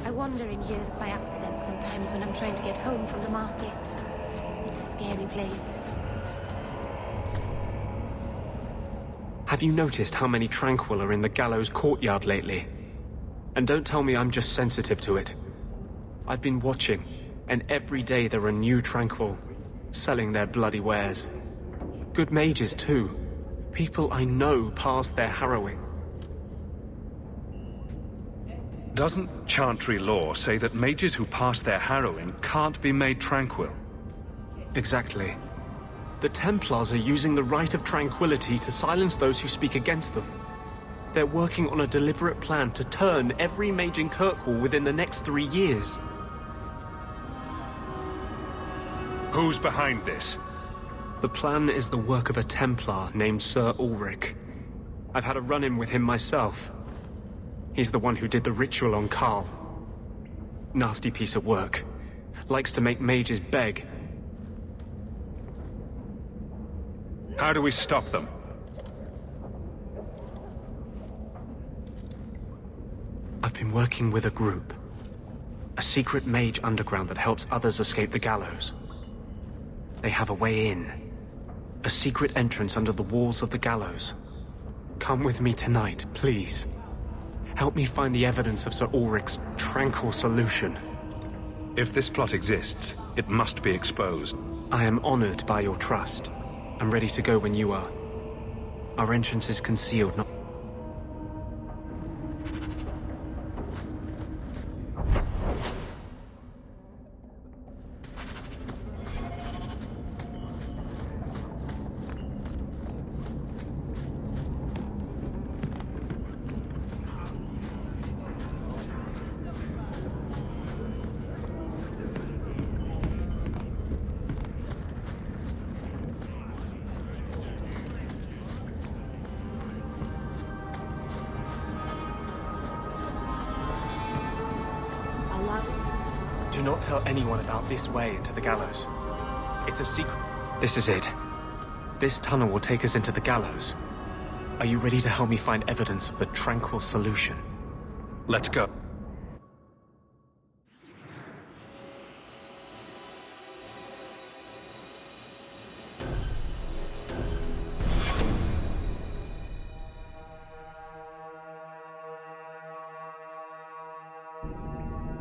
I wander in here by accident sometimes when I'm trying to get home from the market. It's a scary place. Have you noticed how many Tranquil are in the gallows courtyard lately? And don't tell me I'm just sensitive to it. I've been watching, and every day there are new Tranquil, selling their bloody wares. Good mages too. People I know past their harrowing. Doesn't Chantry law say that mages who pass their harrowing can't be made tranquil? Exactly. The Templars are using the Right of Tranquility to silence those who speak against them. They're working on a deliberate plan to turn every mage in Kirkwall within the next 3 years. Who's behind this? The plan is the work of a Templar named Sir Ulrich. I've had a run-in with him myself. He's the one who did the ritual on Karl. Nasty piece of work. Likes to make mages beg. How do we stop them? I've been working with a group. A secret mage underground that helps others escape the gallows. They have a way in. A secret entrance under the walls of the gallows. Come with me tonight, please. Help me find the evidence of Sir Ulrich's tranquil solution. If this plot exists, it must be exposed. I am honored by your trust. I'm ready to go when you are. Our entrance is concealed, not... Do not tell anyone about this way into the gallows. It's a secret. This is it. This tunnel will take us into the gallows. Are you ready to help me find evidence of the tranquil solution? Let's go.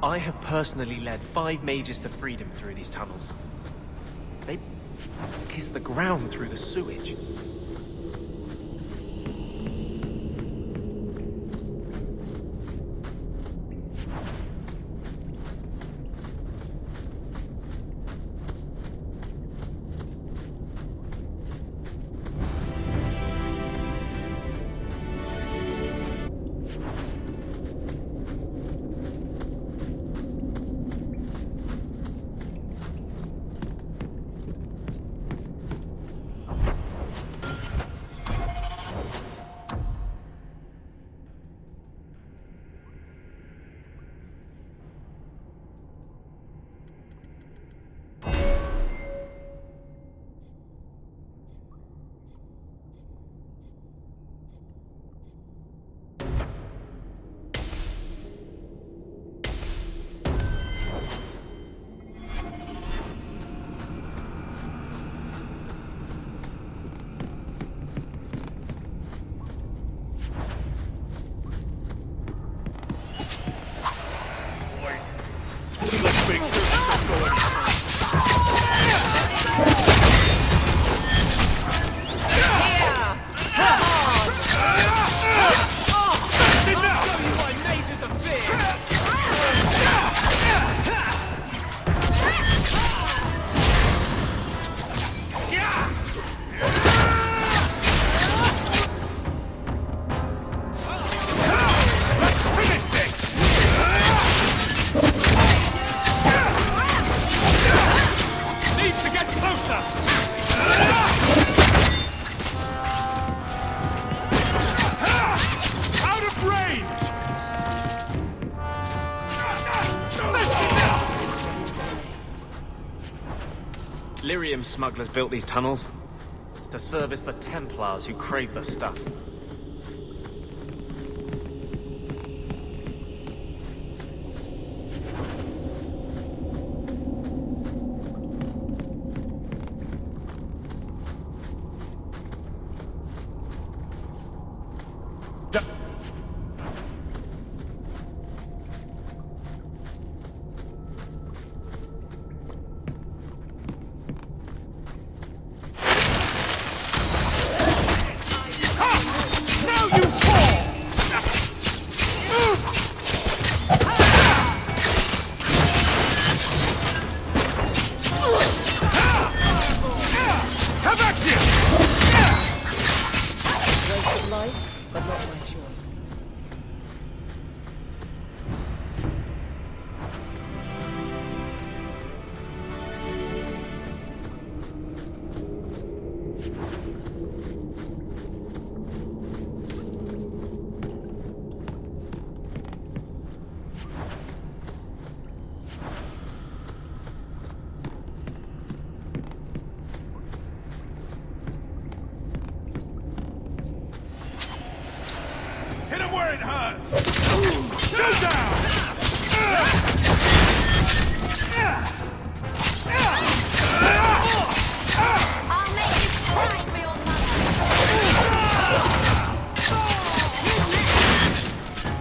I have personally led 5 mages to freedom through these tunnels. They kiss the ground through the sewage. Lyrium smugglers built these tunnels to service the Templars who crave the stuff.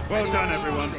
Well done, everyone.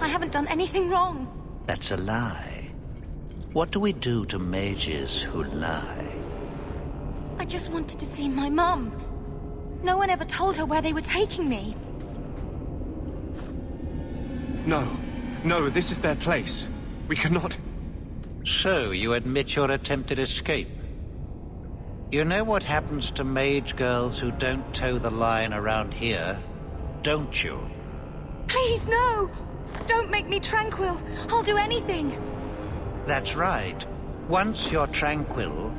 I haven't done anything wrong. That's a lie. What do we do to mages who lie? I just wanted to see my mum. No one ever told her where they were taking me. No, this is their place. We cannot... So, you admit your attempted escape? You know what happens to mage girls who don't toe the line around here, don't you? Please, no! Don't make me tranquil. I'll do anything. That's right. Once you're tranquil,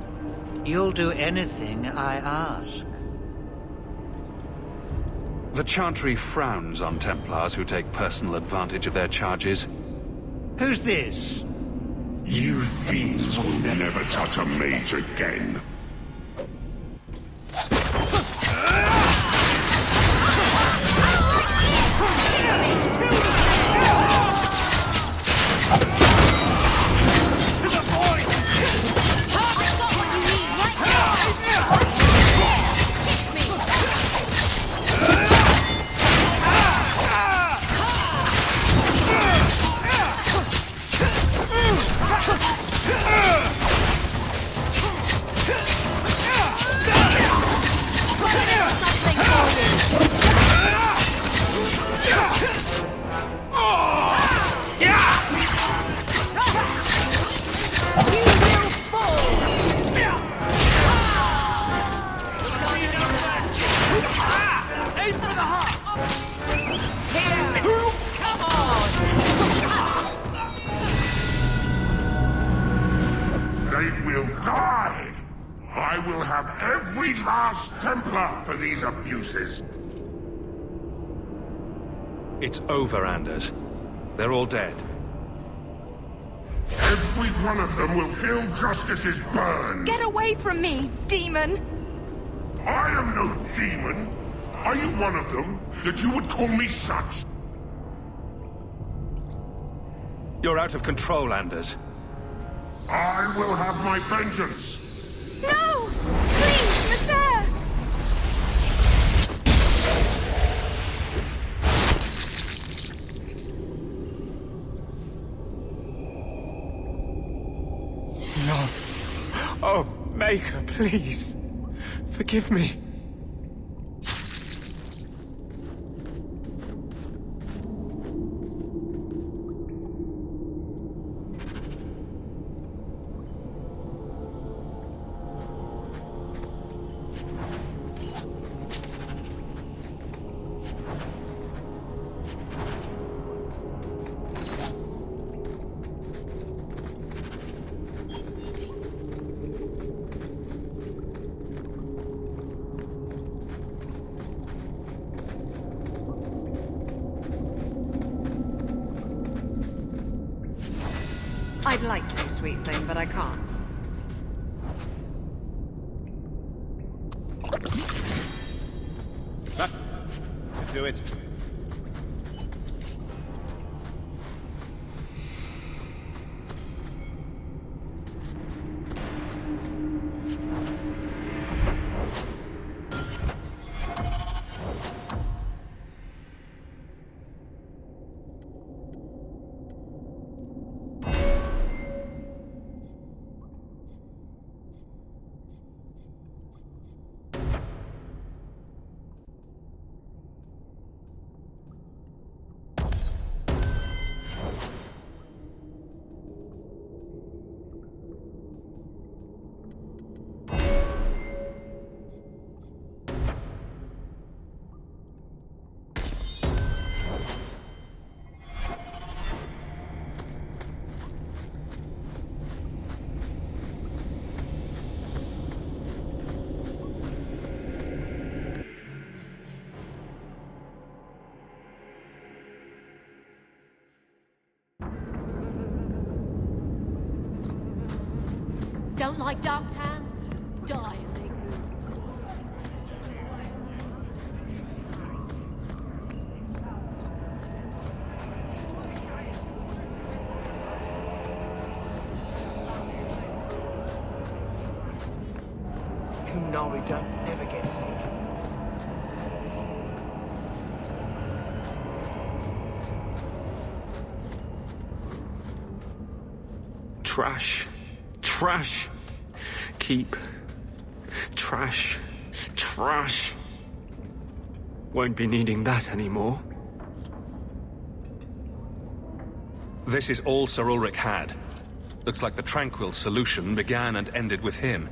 you'll do anything I ask. The Chantry frowns on Templars who take personal advantage of their charges. Who's this? You fiends will never touch a mage again. Every last Templar for these abuses. It's over, Anders. They're all dead. Every one of them will feel justice's burn. Get away from me, demon! I am no demon. Are you one of them, that you would call me such? You're out of control, Anders. I will have my vengeance. No! Please, Monsieur! No. Oh, Maker, please. Forgive me. I'd like to, Sweet Flame, but I can't. do it. Don't like Darktown? Die and make room. Kunari don't never get sick. Trash. Trash. Keep. Trash. Trash. Won't be needing that anymore. This is all Sir Ulrich had. Looks like the Tranquil solution began and ended with him.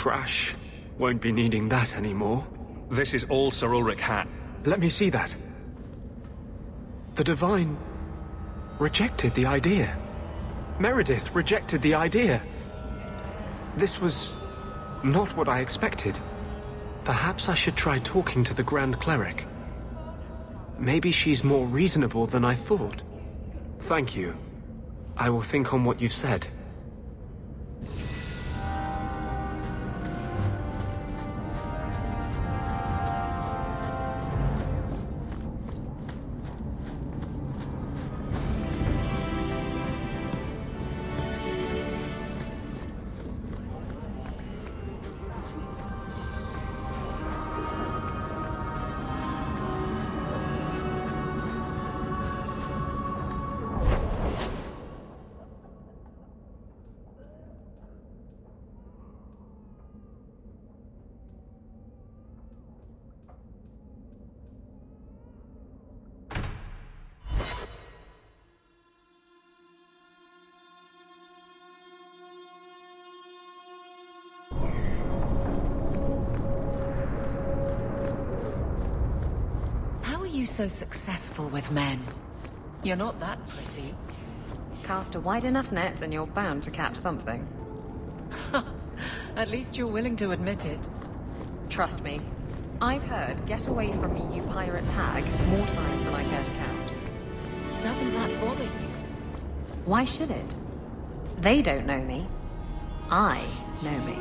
trash. Won't be needing that anymore. This is all Sir Ulrich had. Let me see that. The Divine rejected the idea. Meredith rejected the idea. This was not what I expected. Perhaps I should try talking to the Grand Cleric. Maybe she's more reasonable than I thought. Thank you. I will think on what you've said. You so successful with men? You're not that pretty. Cast a wide enough net and you're bound to catch something. At least you're willing to admit it. Trust me. I've heard "get away from me, you pirate hag" more times than I care to count. Doesn't that bother you? Why should it? They don't know me. I know me.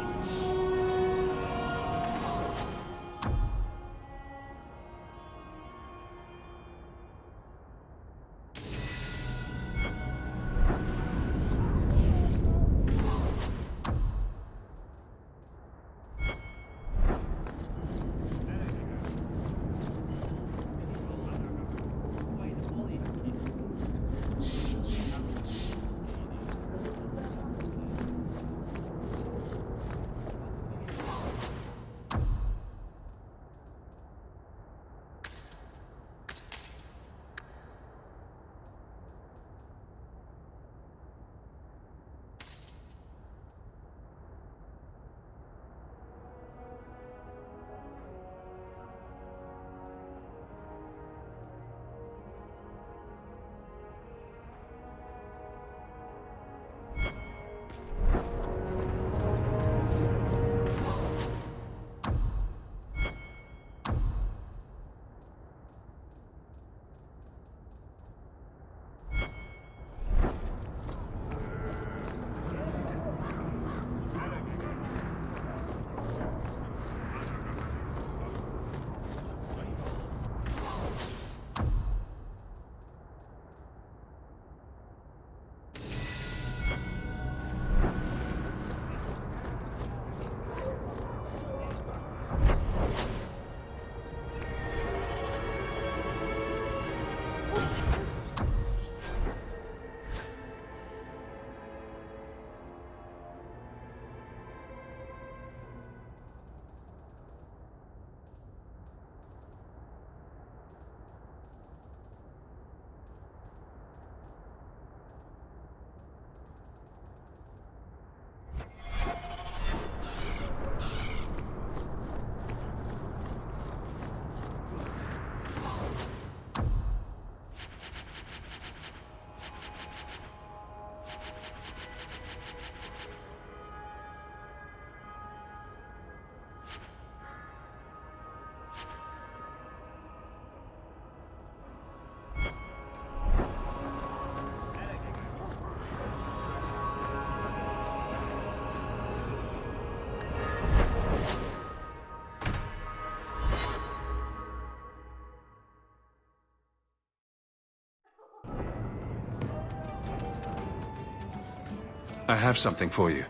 I have something for you.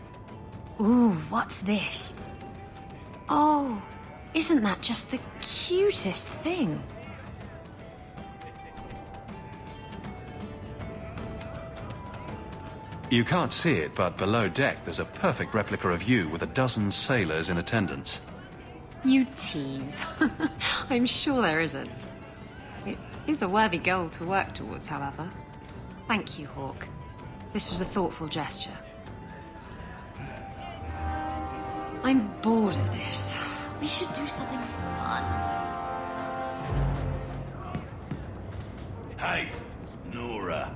Ooh, what's this? Oh, isn't that just the cutest thing? You can't see it, but below deck there's a perfect replica of you with a dozen sailors in attendance. You tease. I'm sure there isn't. It is a worthy goal to work towards, however. Thank you, Hawk. This was a thoughtful gesture. I'm bored of this. We should do something fun. Hey, Nora.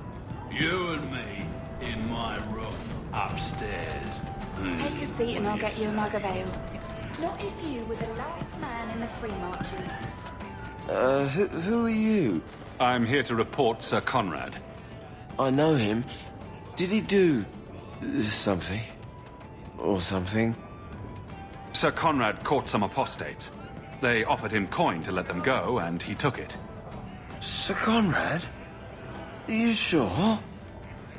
You and me in my room upstairs. Take a seat and I'll get you a mug of ale. Not if you were the last man in the Free Marches. Who are you? I'm here to report Sir Conrad. I know him. Did he do... something? Or something? Sir Conrad caught some apostates. They offered him coin to let them go, and he took it. Sir Conrad? Are you sure?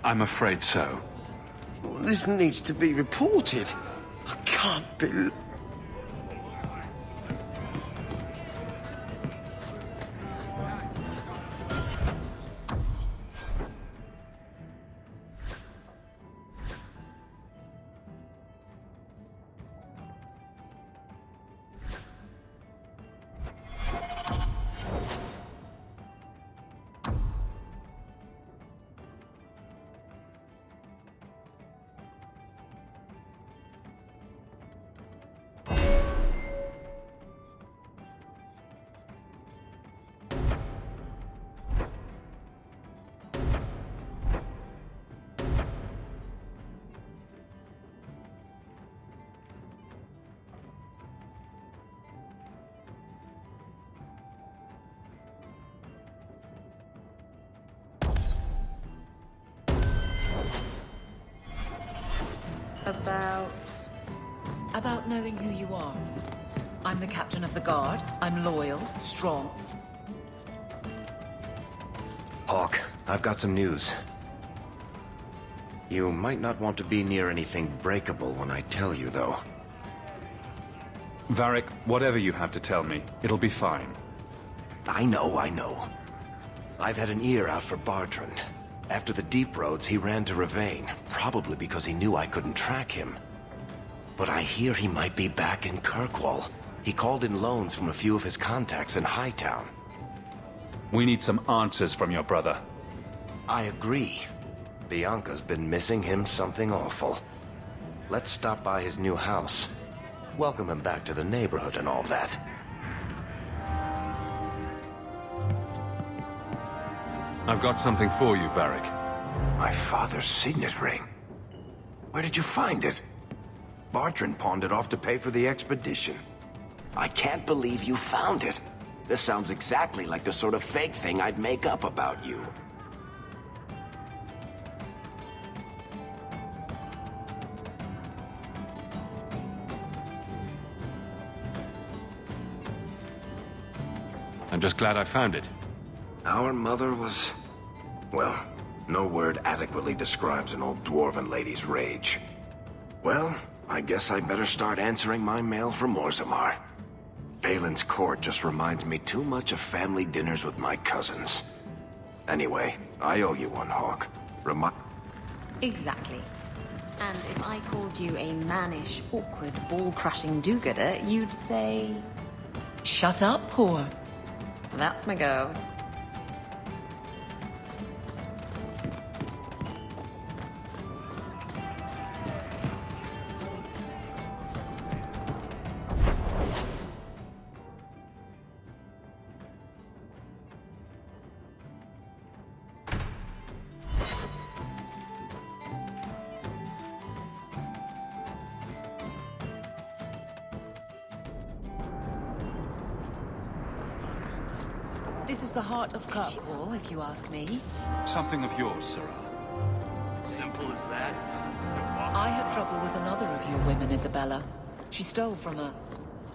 I'm afraid so. This needs to be reported. I can't believe... About knowing who you are. I'm the captain of the guard. I'm loyal, strong. Hawk, I've got some news. You might not want to be near anything breakable when I tell you, though. Varric, whatever you have to tell me, it'll be fine. I know. I've had an ear out for Bartrand. After the Deep Roads, he ran to Ravain, probably because he knew I couldn't track him. But I hear he might be back in Kirkwall. He called in loans from a few of his contacts in Hightown. We need some answers from your brother. I agree. Bianca's been missing him something awful. Let's stop by his new house. Welcome him back to the neighborhood and all that. I've got something for you, Varric. My father's signet ring. Where did you find it? Bartrand pawned it off to pay for the expedition. I can't believe you found it. This sounds exactly like the sort of fake thing I'd make up about you. I'm just glad I found it. Our mother was... well, no word adequately describes an old dwarven lady's rage. Well, I guess I better start answering my mail from Orzammar. Balin's court just reminds me too much of family dinners with my cousins. Anyway, I owe you one, Hawk. Exactly. And if I called you a mannish, awkward, ball-crushing do-gooder, you'd say... Shut up, whore. That's my go. This is the heart of Kirkwall, if you ask me. Something of yours, Sarah. Simple as that? I had trouble with another of your women, Isabella. She stole from a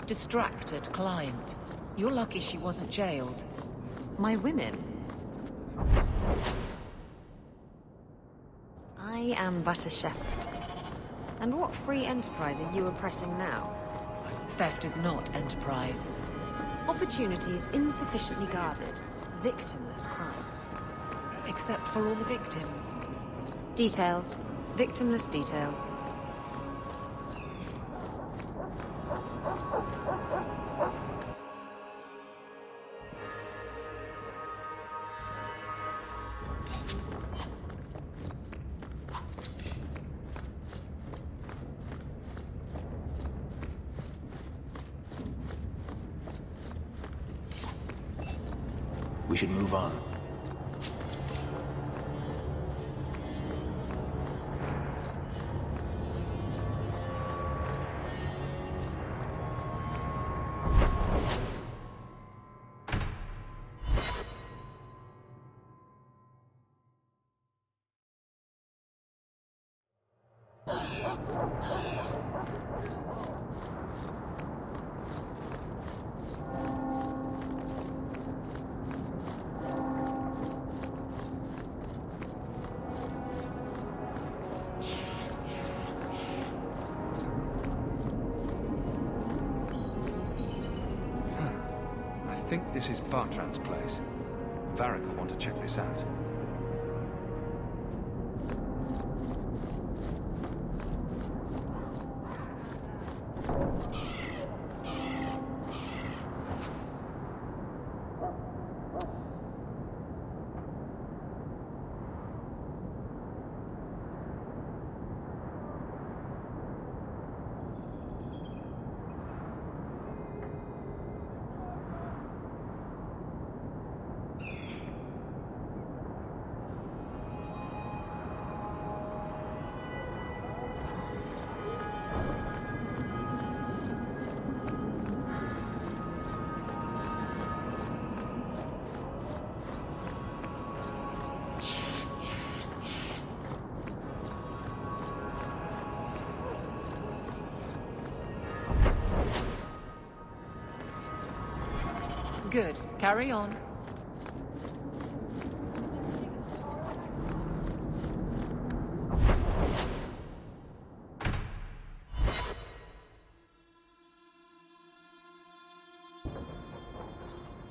distracted client. You're lucky she wasn't jailed. My women? I am but a shepherd. And what free enterprise are you oppressing now? Theft is not enterprise. Opportunities insufficiently guarded. Victimless crimes. Except for all the victims. Details. Victimless details. We should move on. I think this is Bartrand's place. Varric will want to check this out. Good. Carry on.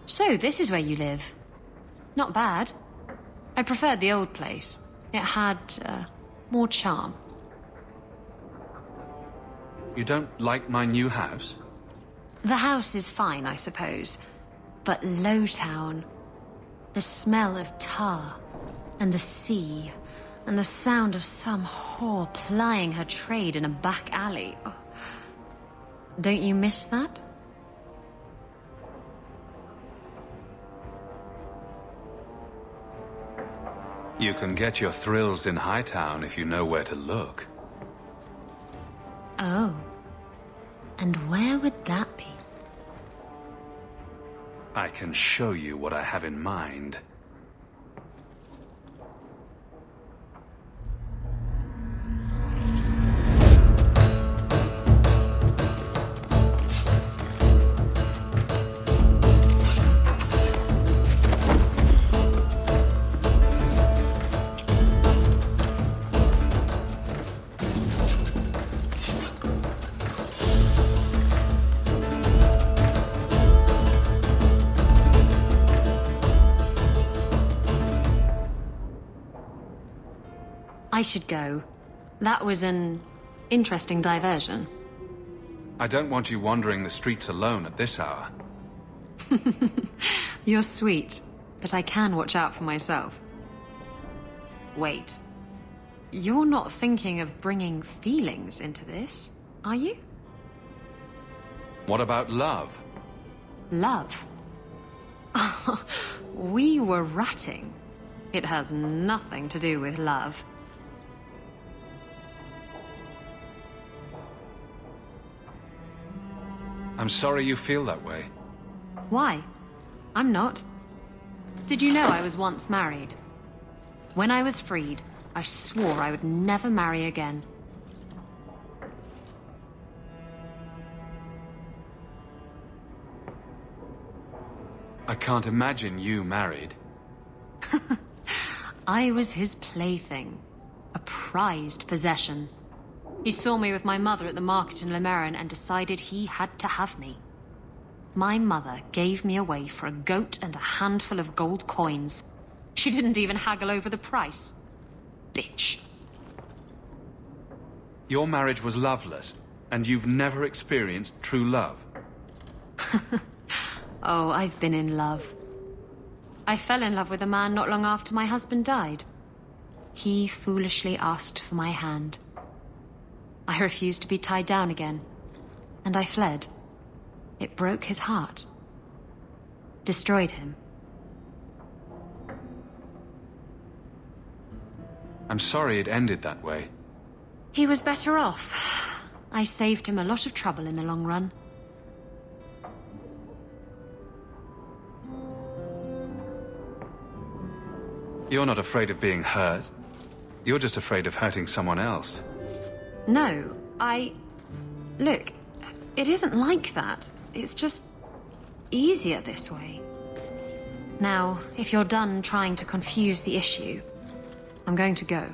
So, this is where you live. Not bad. I preferred the old place. It had, more charm. You don't like my new house? The house is fine, I suppose. But Lowtown... the smell of tar, and the sea, and the sound of some whore plying her trade in a back alley. Oh. Don't you miss that? You can get your thrills in Hightown if you know where to look. Oh. And where would that be? I can show you what I have in mind. I should go. That was an interesting diversion. I don't want you wandering the streets alone at this hour. You're sweet, but I can watch out for myself. Wait. You're not thinking of bringing feelings into this, are you? What about love? Love? We were ratting. It has nothing to do with love. I'm sorry you feel that way. Why? I'm not. Did you know I was once married? When I was freed, I swore I would never marry again. I can't imagine you married. I was his plaything. A prized possession. He saw me with my mother at the market in Lemerin and decided he had to have me. My mother gave me away for a goat and a handful of gold coins. She didn't even haggle over the price. Bitch. Your marriage was loveless, and you've never experienced true love. Oh, I've been in love. I fell in love with a man not long after my husband died. He foolishly asked for my hand. I refused to be tied down again, and I fled. It broke his heart. Destroyed him. I'm sorry it ended that way. He was better off. I saved him a lot of trouble in the long run. You're not afraid of being hurt. You're just afraid of hurting someone else. No, Look, it isn't like that. It's just easier this way. Now, if you're done trying to confuse the issue, I'm going to go.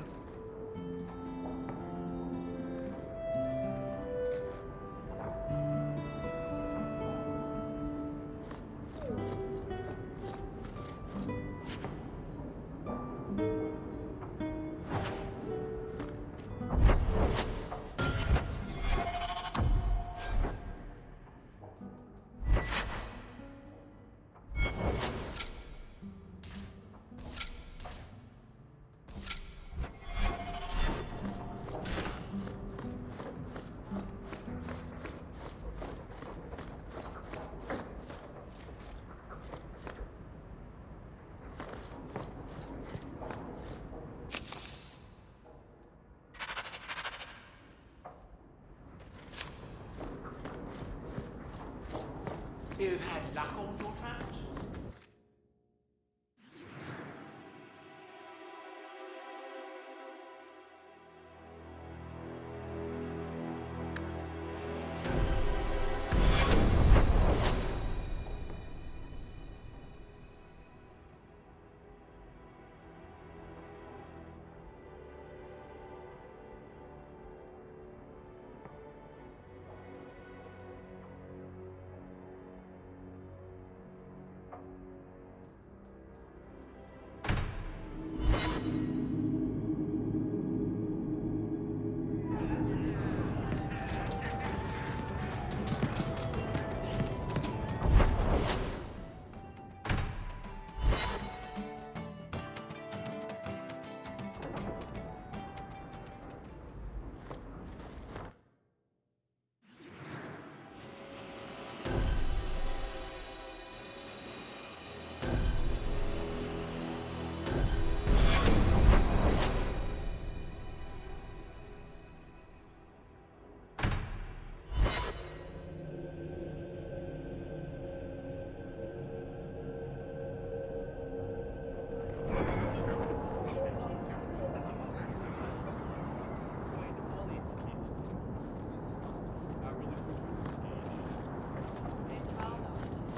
You've had luck on your traps?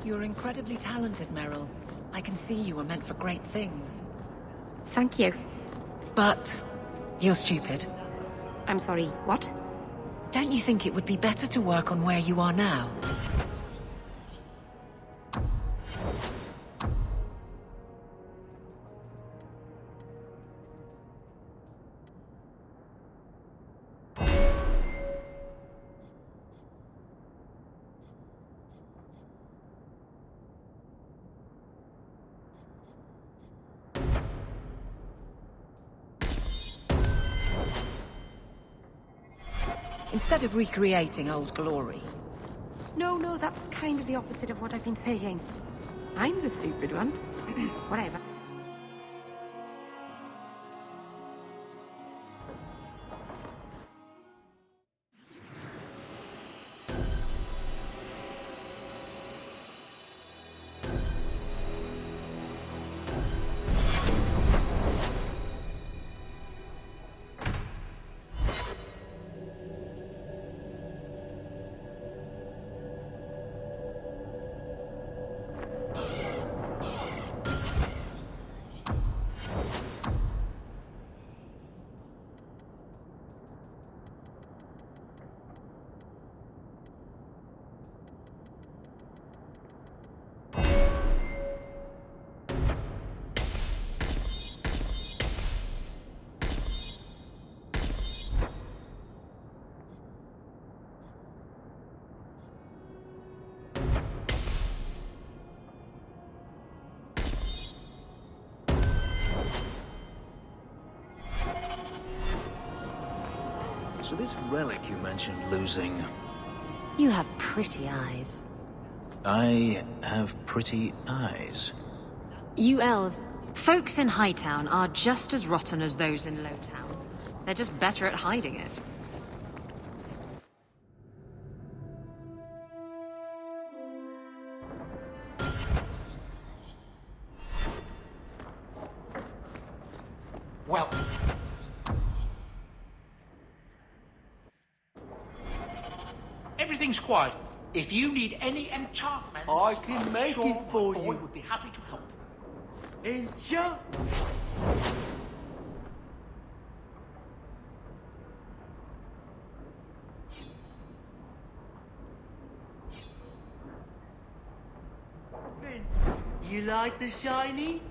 You're incredibly talented, Meryl. I can see you were meant for great things. Thank you. But you're stupid. I'm sorry, what? Don't you think it would be better to work on where you are now? Instead of recreating old glory. No, that's kind of the opposite of what I've been saying. I'm the stupid one. Whatever. So this relic you mentioned losing... You have pretty eyes. I have pretty eyes. You elves, Folks in Hightown are just as rotten as those in Lowtown. They're just better at hiding it. Well... Everything's quiet. If you need any enchantments... I can make it for you. I would be happy to help. Enchant... You like the shiny?